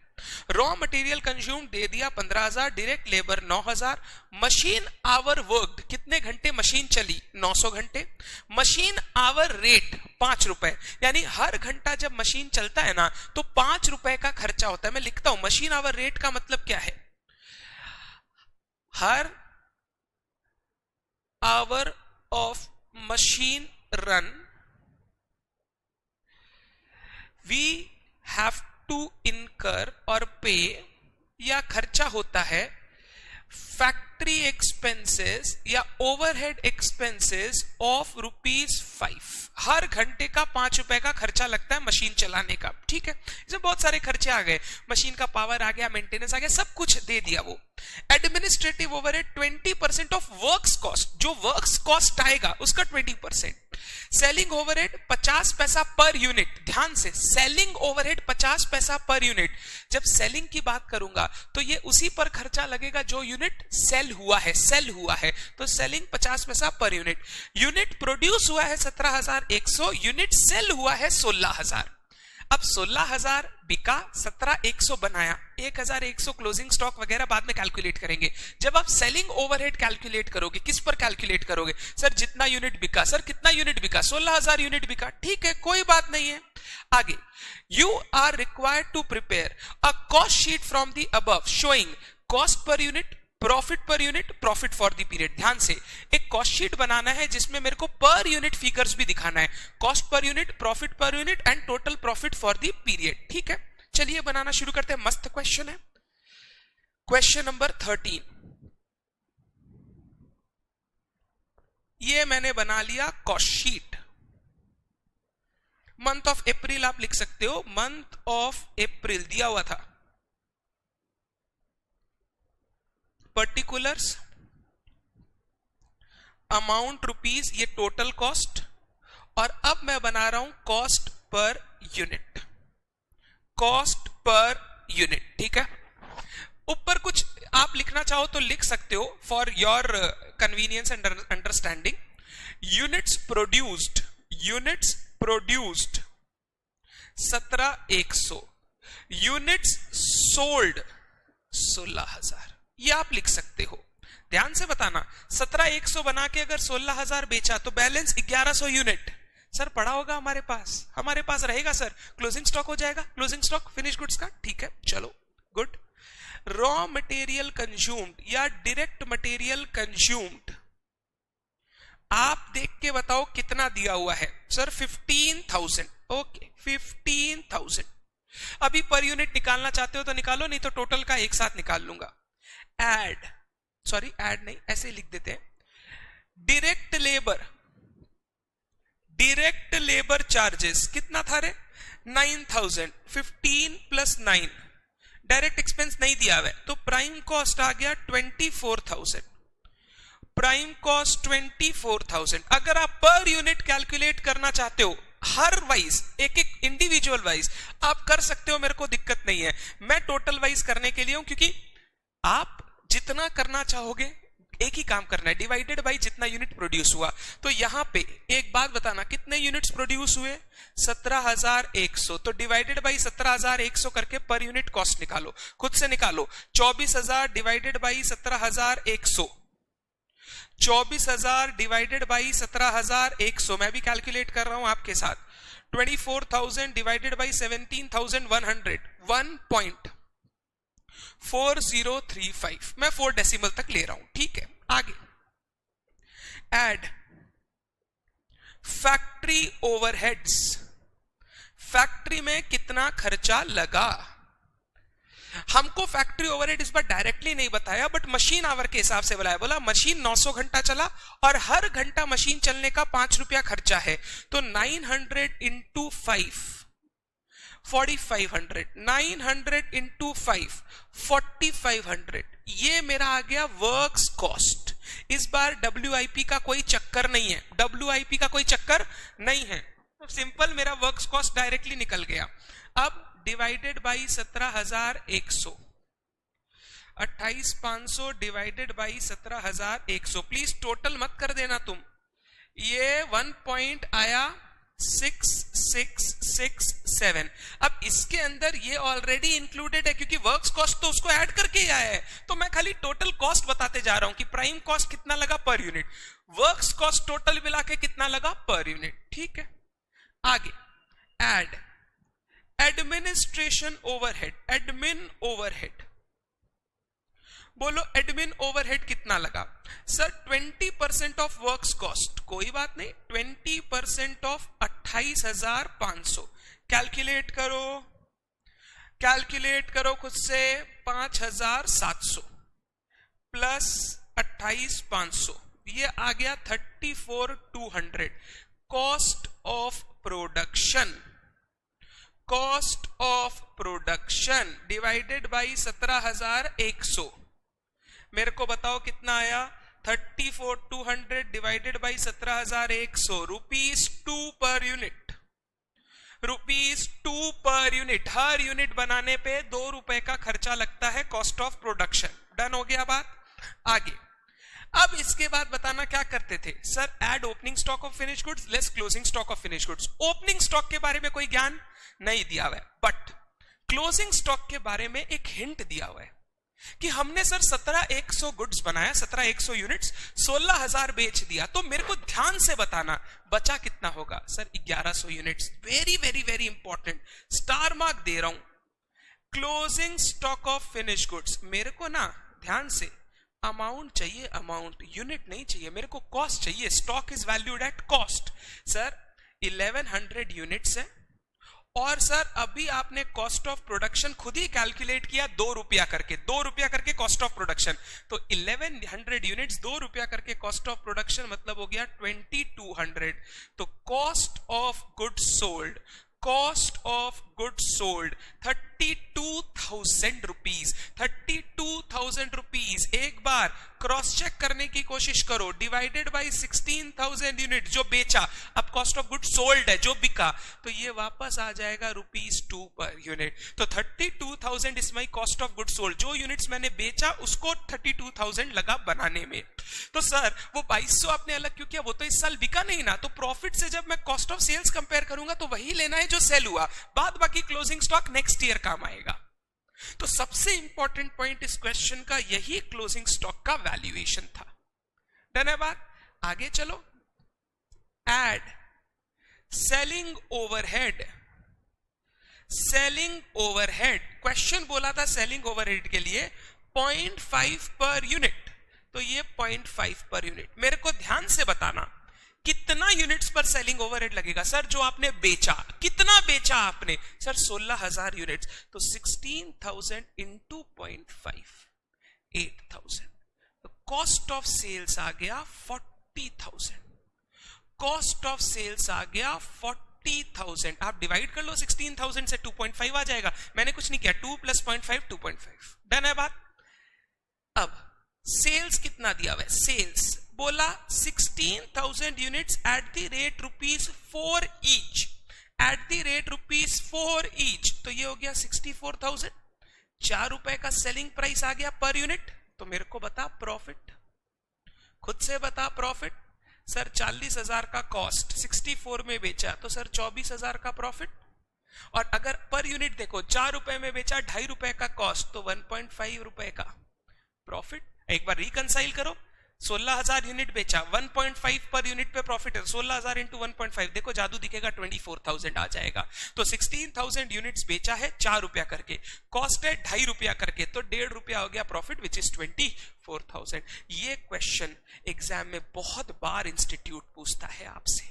Raw material consume दे दिया 15,000, direct labour 9,000, machine hour worked कितने घंटे मशीन चली 900 घंटे, मशीन आवर रेट 5 रुपए, यानी हर घंटा जब मशीन चलता है ना तो 5 रुपए का खर्चा होता है। मैं लिखता हूं मशीन आवर रेट का मतलब क्या है, हर hour of machine run, we have to incur और pay या खर्चा होता है फैक्ट्री एक्सपेंसेस या ओवरहेड एक्सपेंसेस ऑफ ₹5। हर घंटे का 5 रुपए का खर्चा लगता है मशीन चलाने का, ठीक है। इसमें बहुत सारे खर्चे आ गए, मशीन का पावर आ गया, मेंटेनेंस आ गया, सब कुछ दे दिया वो। Administrative overhead 20% of works cost, जो वर्क्स कॉस्ट आएगा उसका 20%। सेलिंग ओवरहेड 50 पैसा पर यूनिट, ध्यान से, सेलिंग ओवरहेड 50 पैसा पर यूनिट। जब सेलिंग की बात करूंगा तो ये उसी पर खर्चा लगेगा जो यूनिट सेल हुआ है, तो सेलिंग 50 पैसा पर यूनिट। यूनिट प्रोड्यूस हुआ है 17,100, यूनिट सेल हुआ है 16,000। अब 16,000 बिका, 17,100 बनाया, 1,100 क्लोजिंग स्टॉक वगैरह बाद में कैलकुलेट करेंगे। जब आप सेलिंग ओवरहेड कैलकुलेट करोगे, किस पर कैलकुलेट करोगे? सर जितना यूनिट बिका। सर कितना यूनिट बिका? 16,000 यूनिट बिका, ठीक है, कोई बात नहीं है। आगे, you are required to prepare a cost sheet from the above showing cost per unit, profit per unit, profit for the period. ध्यान से, एक कॉस्ट शीट बनाना है जिसमें मेरे को पर यूनिट फिगर्स भी दिखाना है, cost per unit, profit per unit and total profit for the period, ठीक है। चलिए बनाना शुरू करते हैं, मस्त क्वेश्चन है। क्वेश्चन नंबर 13, ये मैंने बना लिया कॉस्ट शीट। मंथ ऑफ अप्रैल आप लिख सकते हो, मंथ ऑफ अप्रैल दिया हुआ था। पर्टिकुलर्स, अमाउंट रुपीस, ये टोटल कॉस्ट, और अब मैं बना रहा हूं cost per unit, cost per unit, ठीक है। ऊपर कुछ आप लिखना चाहो तो लिख सकते हो for your convenience and understanding. Units produced 17,100, units sold 16,000, ये आप लिख सकते हो। ध्यान से बताना, 17,100 बना के अगर 16,000 बेचा तो बैलेंस 1,100 यूनिट। सर पड़ा होगा हमारे पास रहेगा सर, क्लोजिंग स्टॉक हो जाएगा, क्लोजिंग स्टॉक फिनिश गुड्स का, ठीक है, चलो गुड। रॉ मटेरियल कंज्यूम्ड या डायरेक्ट मटेरियल कंज्यूम्ड, आप देख के बताओ कितना दिया हुआ है। Sir 15,000, okay 15,000। अभी पर यूनिट निकालना चाहते हो तो निकालो, नहीं तो टोटल का एक साथ निकाल लूंगा। ऐड नहीं, ऐसे लिख देते हैं। डायरेक्ट लेबर चार्जेस कितना था रे? 9,000, 15 + 9। डायरेक्ट एक्सपेंस नहीं दिया हुआ है तो प्राइम कॉस्ट आ गया 24,000। Prime cost 24,000। अगर आप पर यूनिट कैलकुलेट करना चाहते हो, हर वाइज एक इंडिविजुअल वाइज आप कर सकते हो, मेरे को दिक्कत नहीं है। मैं टोटल वाइज करने के लिए हूं, क्योंकि आप जितना करना चाहोगे एक ही काम करना है, डिवाइडेड बाई जितना यूनिट प्रोड्यूस हुआ। तो यहां पे एक बात बताना, कितने यूनिट्स प्रोड्यूस हुए? 17,100, तो डिवाइडेड बाई 17,100 करके पर यूनिट कॉस्ट निकालो, खुद से निकालो। 24,000 डिवाइडेड बाई 17,100, 24,000 डिवाइडेड बाई 17,100, मैं भी कैलकुलेट कर रहा हूं आपके साथ। 24,000 डिवाइडेड बाई 17,100, 1.4035, मैं 4 डेसिमल तक ले रहा हूं, ठीक है। आगे, ऐड फैक्ट्री ओवरहेड्स, फैक्ट्री में कितना खर्चा लगा। हमको फैक्ट्री ओवरहेड इस बार डायरेक्टली नहीं बताया, बट मशीन आवर के हिसाब से बताया। बोला मशीन 900 घंटा चला और हर घंटा मशीन चलने का 5 रुपया खर्चा है, तो 900 × 5 4,500, 900 × 5 4,500, ये मेरा आ गया वर्क्स कॉस्ट। इस बार WIP का कोई चक्कर नहीं है, WIP का कोई चक्कर नहीं है, तो सिंपल मेरा वर्क्स कॉस्ट डायरेक्टली निकल गया। अब divided by 17,100, 28,500 divided by 17,100, please total मत कर देना तुम। ये 1 पॉइंट आया 6,667। अब इसके अंदर ये ऑलरेडी इंक्लूडेड है, क्योंकि वर्क्स कॉस्ट तो उसको ऐड करके ही आया है, तो मैं खाली टोटल कॉस्ट बताते जा रहा हूं कि प्राइम कॉस्ट कितना लगा per unit, works cost total मिला के कितना लगा पर यूनिट, ठीक है। आगे, add administration overhead, admin overhead बोलो एडमिन ओवरहेड कितना लगा? सर 20% ऑफ वर्क्स कॉस्ट, कोई बात नहीं, 20% ऑफ 28,500। कैलकुलेट करो, कैलकुलेट करो खुद से। 5,700 प्लस 28,500, ये आ गया 34,200। Cost of production, cost of production divided by 17,100। मेरे को बताओ कितना आया? 34,200 divided by 17,100, ₹2 per unit, ₹2 per unit. Her unit बनाने पे ₹2 का खर्चा लगता है, कॉस्ट ऑफ प्रोडक्शन। डन हो गया बात? आगे अब इसके बाद बताना क्या करते थे? Sir add opening stock of finish goods less closing stock of finish goods. Opening stock के बारे में कोई ज्ञान नहीं दिया हुआ है, बट क्लोजिंग स्टॉक के बारे में एक हिंट दिया हुआ है कि हमने सर 17,100 गुड्स बनाया, 17,100 यूनिट्स, 16,000 बेच दिया, तो मेरे को ध्यान से बताना बचा कितना होगा? Sir 1,100 units. Very very very important, star mark दे रहा हूं। Closing stock of finish goods, मेरे को ना ध्यान से अमाउंट चाहिए, अमाउंट, यूनिट नहीं चाहिए मेरे को, कॉस्ट चाहिए। Stock is valued at cost. Sir 1100 units है, और सर अभी आपने कॉस्ट ऑफ प्रोडक्शन खुद ही कैलकुलेट किया ₹2 करके, ₹2 करके कॉस्ट ऑफ प्रोडक्शन। तो 1100 यूनिट्स, ₹2 करके कॉस्ट ऑफ प्रोडक्शन, मतलब हो गया 2200। तो cost of goods sold, cost of goods sold 32,000 rupees. 32,000 rupees एक बार क्रॉस चेक करने की कोशिश करो, डिवाइडेड बाई 16,000 यूनिट जो बेचा। अब कॉस्ट ऑफ गुड्स सोल्ड है, जो बिका, तो ये वापस आ जाएगा ₹2 पर यूनिट। तो 32,000 is my cost of goods sold. जो यूनिट्स मैंने बेचा उसको 32,000 लगा बनाने में। तो सर वो 2200 आपने अलग क्यों किया? वो तो इस साल बिका नहीं ना, तो प्रॉफिट से जब मैं कॉस्ट ऑफ सेल्स कंपेयर करूंगा तो वही लेना है जो सेल हुआ, बाद बाकी क्लोजिंग स्टॉक नेक्स्ट ईयर काम आएगा। तो सबसे इंपॉर्टेंट पॉइंट इस क्वेश्चन का यही क्लोजिंग स्टॉक का वैल्यूएशन था। डन है बात? आगे चलो। Add selling overhead, selling overhead question बोला था सेलिंग ओवरहेड के लिए 0.5 पर यूनिट, तो ये 0.5 पर यूनिट। मेरे को ध्यान से बताना कितना यूनिट्स पर सेलिंग ओवरहेड लगेगा? सर जो आपने बेचा, कितना बेचा आपने? सर 16,000 यूनिट्स, तो 16,000 इंटू 0.5, 8,000। तो कॉस्ट ऑफ सेल्स आ गया 40,000। कॉस्ट ऑफ सेल्स आ गया 40,000। आप डिवाइड कर लो 16,000 से, 2.5 आ जाएगा। मैंने कुछ नहीं किया, 2 + 0.5 2.5। डन है बात? अब सेल्स कितना दिया हुआ है? सेल्स बोला 16,000 units at the rate ₹4 each, at the rate ₹4 each, तो ये हो गया 64,000। ₹4 का सेलिंग प्राइस आ गया पर यूनिट। तो मेरे को बता प्रॉफिट, खुद से बता प्रॉफिट। सर 40,000 का कॉस्ट, 64 में बेचा, तो सर 24,000 का प्रॉफिट। और अगर पर यूनिट देखो, ₹4 में बेचा, ₹2.5 का कॉस्ट, तो ₹1.5 का प्रॉफिट। एक बार रिकंसाइल करो, 16,000 यूनिट बेचा, 1.5 पर यूनिट पे प्रॉफिट है, 16,000 इंटू 1.5, देखो जादू दिखेगा, 24,000 आ जाएगा। तो 16,000 यूनिट्स बेचा है ₹4 करके, कॉस्ट है ₹2.5 करके, तो ₹1.5 हो गया प्रॉफिट, विच इज 24,000। ये क्वेश्चन एग्जाम में बहुत बार इंस्टीट्यूट पूछता है आपसे।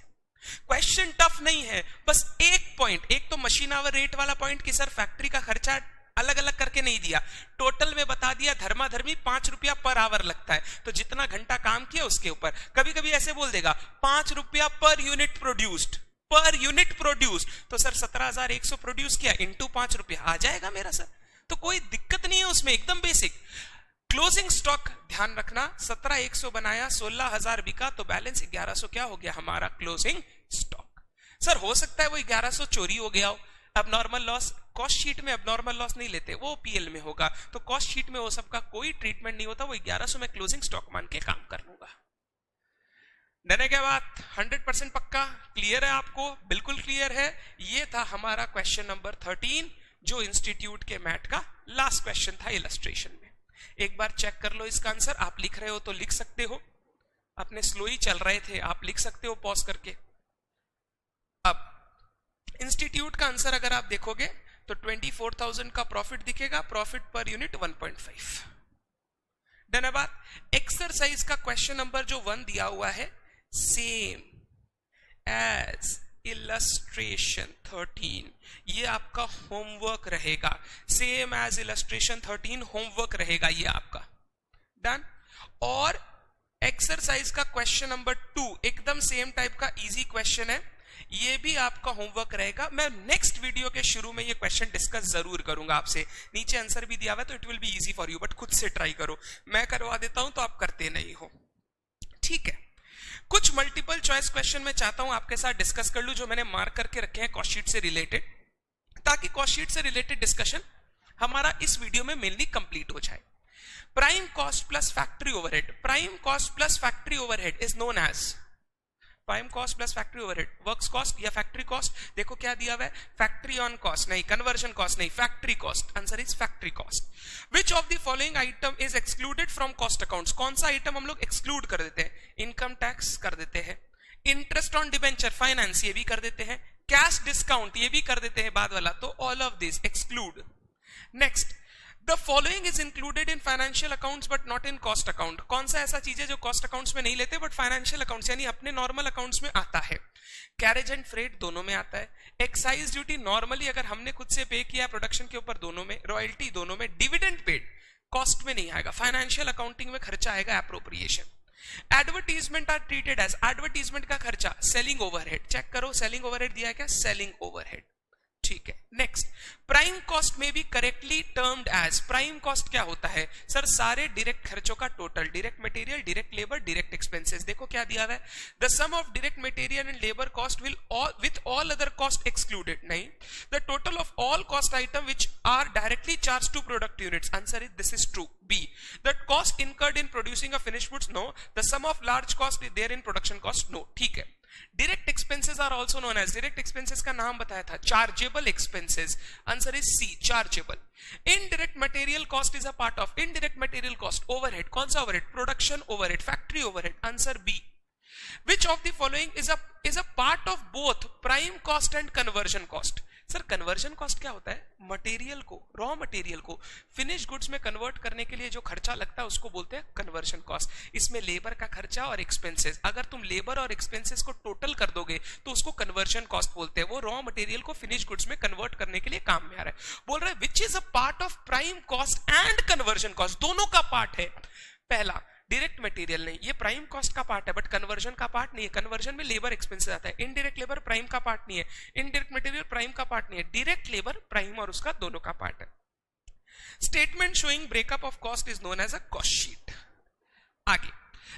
क्वेश्चन टफ नहीं है, बस एक पॉइंट, एक तो मशीन आवर रेट वाला पॉइंट कि सर फैक्ट्री का खर्चा अलग अलग करके नहीं दिया, टोटल में बता दिया, धर्माधर्मी ₹5 पर आवर लगता है, तो जितना घंटा काम किया उसके ऊपर। कभी कभी ऐसे बोल देगा ₹5 per unit produced, per unit produced, तो सर 17,100 प्रोड्यूस किया इंटू ₹5 आ जाएगा मेरा सर। तो कोई दिक्कत नहीं है उसमें, एकदम बेसिक। क्लोजिंग स्टॉक ध्यान रखना, 17,100 बनाया, 16,000 बिका, तो बैलेंस 1,100 क्या हो गया हमारा क्लोजिंग स्टॉक। सर हो सकता है वो 1,100 चोरी हो गया हो, अब नॉर्मल लॉस, कॉस्ट शीट में अब नॉर्मल लॉस नहीं लेते, वो पीएल में होगा, तो कॉस्ट शीट में वो सबका कोई ट्रीटमेंट नहीं होता, वो 1,100 में क्लोजिंग स्टॉक मान के काम कर लूंगा। डने के बाद 100% पक्का क्लियर है आपको? बिल्कुल क्लियर है। ये था हमारा क्वेश्चन नंबर 13, जो इंस्टीट्यूट के मैट का लास्ट क्वेश्चन था इलस्ट्रेशन में। एक बार चेक कर लो इसका आंसर। आप लिख रहे हो तो लिख सकते हो, अपने स्लो ही चल रहे थे, आप लिख सकते हो पॉज करके। अब इंस्टीट्यूट का आंसर अगर आप देखोगे तो 24,000 का प्रॉफिट दिखेगा, प्रॉफिट पर यूनिट 1.5। डन है बात। एक्सरसाइज का क्वेश्चन नंबर जो 1 दिया हुआ है, सेम एज इलस्ट्रेशन 13, ये आपका होमवर्क रहेगा। सेम एज इलस्ट्रेशन 13 होमवर्क रहेगा ये आपका। डन। और एक्सरसाइज का क्वेश्चन नंबर 2 एकदम सेम टाइप का इजी क्वेश्चन है, ये भी आपका होमवर्क रहेगा। मैं नेक्स्ट वीडियो के शुरू में ये क्वेश्चन डिस्कस जरूर करूंगा आपसे। नीचे आंसर भी दिया हुआ है तो it will be easy for you, but खुद से ट्राई करो। मैं करवा देता हूं तो आप करते नहीं हो, ठीक है। कुछ मल्टीपल चॉइस क्वेश्चन मैं चाहता हूं आपके साथ डिस्कस कर लूं, जो मैंने मार्क करके रखे हैं कॉस्ट शीट से रिलेटेड, ताकि कॉस्ट शीट से रिलेटेड डिस्कशन हमारा इस वीडियो में मेनली कंप्लीट हो जाए। Prime cost plus factory overhead, prime cost plus factory overhead is known as prime cost plus factory overhead, works cost या फैक्ट्री कॉस्ट। देखो क्या दिया हुआ है, फैक्ट्री ऑन कॉस्ट नहीं, कन्वर्जन कॉस्ट नहीं, factory cost. Answer is factory cost. Which of the following item is excluded from cost accounts, कौन सा आइटम हम लोग एक्सक्लूड कर देते हैं? इनकम टैक्स कर देते हैं, इंटरेस्ट ऑन डिबेंचर फाइनेंस ये भी कर देते हैं, कैश डिस्काउंट ये भी कर देते हैं बाद वाला, तो all of this exclude. Next, the following is included in financial accounts but not in cost account, कौन सा ऐसा चीज है जो कॉस्ट अकाउंट्स में नहीं लेते बट फाइनेंशियल अकाउंट्स यानी अपने नॉर्मल अकाउंट्स में आता है? कैरेज एंड फ्रेट दोनों में आता है, एक्साइज ड्यूटी नॉर्मली अगर हमने खुद से पे किया प्रोडक्शन के ऊपर दोनों में, रॉयल्टी दोनों में, डिविडेंड पेड कॉस्ट में नहीं आएगा, फाइनेंशियल अकाउंटिंग में खर्चा आएगा appropriation. Advertisement are treated as, advertisement का खर्चा सेलिंग ओवरहेड, चेक करो सेलिंग ओवरहेड दिया है क्या? सेलिंग ओवरहेड, ठीक है। नेक्स्ट, प्राइम कॉस्ट में भी correctly termed as, prime cost क्या होता है सर? सारे डायरेक्ट खर्चों का total, direct material, direct labour, direct expenses. देखो क्या दिया हुआ है, the sum of direct material and labour cost will with all other cost excluded, नहीं, the total of all cost item which are directly charge to product units. Answer is this is true. B, the cost incurred in producing a finished goods, no, the sum of large cost there in production cost, no, ठीक है। Direct expenses are also known as, direct expenses का नाम बताया था chargeable expenses. Answer is C, chargeable. Indirect material cost is a part of, indirect material cost overhead, कौन सा overhead? Production overhead, factory overhead. Answer B. Which of the following is a part of both prime cost and conversion cost? Sir conversion cost क्या होता है? Material को, raw material को finish goods में convert करने के लिए जो खर्चा लगता है उसको बोलते हैं कन्वर्जन कॉस्ट। इसमें लेबर का खर्चा और एक्सपेंसेस, अगर तुम लेबर और एक्सपेंसेस को टोटल कर दोगे तो उसको कन्वर्जन कॉस्ट बोलते हैं। वो रॉ मटेरियल को फिनिश गुड्स में कन्वर्ट करने के लिए काम में आ रहा है। बोल रहा है which is a part of prime cost and conversion cost, दोनों का पार्ट है। पहला डायरेक्ट मटेरियल नहीं, ये प्राइम कॉस्ट का पार्ट है बट कन्वर्जन का पार्ट नहीं है। कन्वर्जन में लेबर एक्सपेंसेस आता है, इनडायरेक्ट लेबर प्राइम का पार्ट नहीं है, इनडायरेक्ट मटेरियल प्राइम का पार्ट नहीं है, डायरेक्ट लेबर प्राइम और उसका दोनों का पार्ट है। Statement showing breakup of cost is known as a cost sheet. आगे,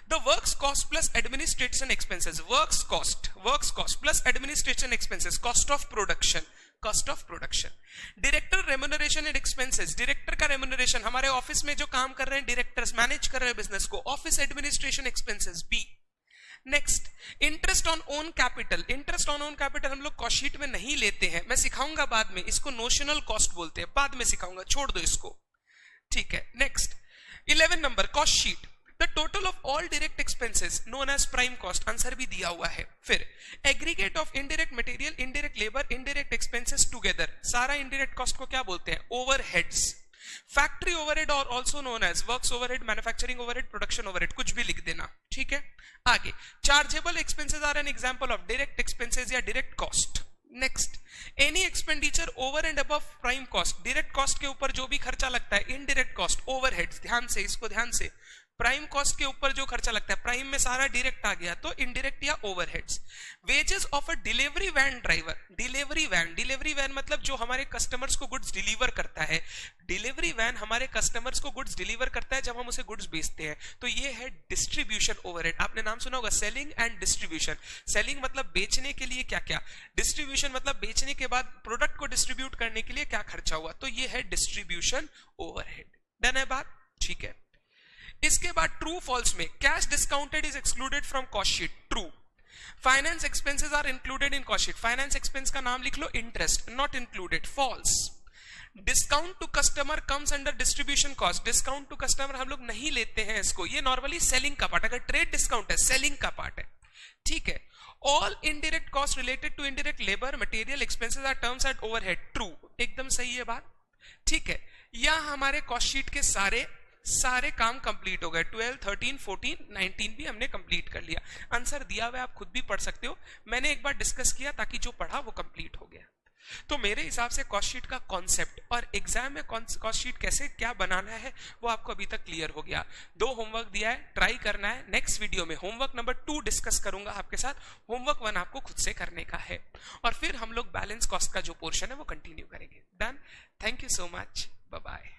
the works cost plus administration expenses, works cost plus administration expenses, cost of production, cost of production. Director remuneration and expenses, director का remuneration, हमारे office में जो काम कर रहे हैं directors, manage कर रहे हैं बिजनेस को, office administration expenses, B. Next, interest on own capital, interest on own capital हम लोग कॉस्ट शीट में नहीं लेते हैं, मैं सिखाऊंगा बाद में, इसको नोशनल कॉस्ट बोलते हैं, बाद में सिखाऊंगा, छोड़ दो इसको, ठीक है। Next 11 number, cost sheet, the total of all direct expenses known as prime cost, answer भी दिया हुआ है। फिर aggregate of indirect material, indirect labour, indirect expenses together, सारा इनडायरेक्ट कॉस्ट को क्या बोलते हैं? ओवरहेड्स। फैक्ट्री ओवरहेड और also known as works overhead, manufacturing overhead, production overhead, कुछ भी लिख देना, ठीक है। आगे, chargeable expenses are an example of direct expenses या direct cost. Next, any expenditure over and above prime cost, direct cost के ऊपर जो भी खर्चा लगता है, इनडायरेक्ट कॉस्ट, ओवरहेड्स, ध्यान से, इसको ध्यान से, प्राइम कॉस्ट के ऊपर जो खर्चा लगता है, प्राइम में सारा डायरेक्ट आ गया तो इनडायरेक्ट या overheads. Wages of a delivery van driver, delivery van मतलब जो हमारे कस्टमर्स को गुड्स डिलीवर करता है, डिलीवरी वैन हमारे कस्टमर्स को गुड्स डिलीवर करता है जब हम उसे गुड्स बेचते हैं, तो ये है डिस्ट्रीब्यूशन ओवरहेड। आपने नाम सुना होगा सेलिंग एंड डिस्ट्रीब्यूशन। सेलिंग मतलब बेचने के लिए क्या क्या, डिस्ट्रीब्यूशन मतलब बेचने के बाद प्रोडक्ट को डिस्ट्रीब्यूट करने के लिए क्या खर्चा हुआ, तो ये है डिस्ट्रीब्यूशन ओवरहेड। डन है बात, ठीक है। इसके बाद ट्रू फॉल्स में, cash discounted is excluded from cost sheet, true. Finance expenses are included in cost sheet, finance expense का नाम लिख लो, interest, not included, false. Discount to customer comes under distribution cost, discount to customer हम लोग नहीं लेते हैं इसको, ये नॉर्मली सेलिंग का पार्ट, अगर ट्रेड डिस्काउंट है सेलिंग का पार्ट है, ठीक है। All indirect cost related to indirect labour material expenses are terms at overhead, true, एकदम सही है बात, ठीक है। या हमारे कॉस्ट शीट के सारे सारे काम कंप्लीट हो गए, 12, 13, 14, 19 भी हमने कंप्लीट कर लिया। आंसर दिया हुआ है, आप खुद भी पढ़ सकते हो, मैंने एक बार डिस्कस किया ताकि जो पढ़ा वो कंप्लीट हो गया। तो मेरे हिसाब से कॉस्ट शीट का कॉन्सेप्ट और एग्जाम में कॉस्ट शीट कैसे क्या बनाना है वो आपको अभी तक क्लियर हो गया। 2 होमवर्क दिया है, ट्राई करना है। नेक्स्ट वीडियो में होमवर्क नंबर 2 डिस्कस करूंगा आपके साथ, होमवर्क 1 आपको खुद से करने का है, और फिर हम लोग बैलेंस कॉस्ट का जो पोर्शन है वो कंटिन्यू करेंगे। Done, thank you so much, bye bye.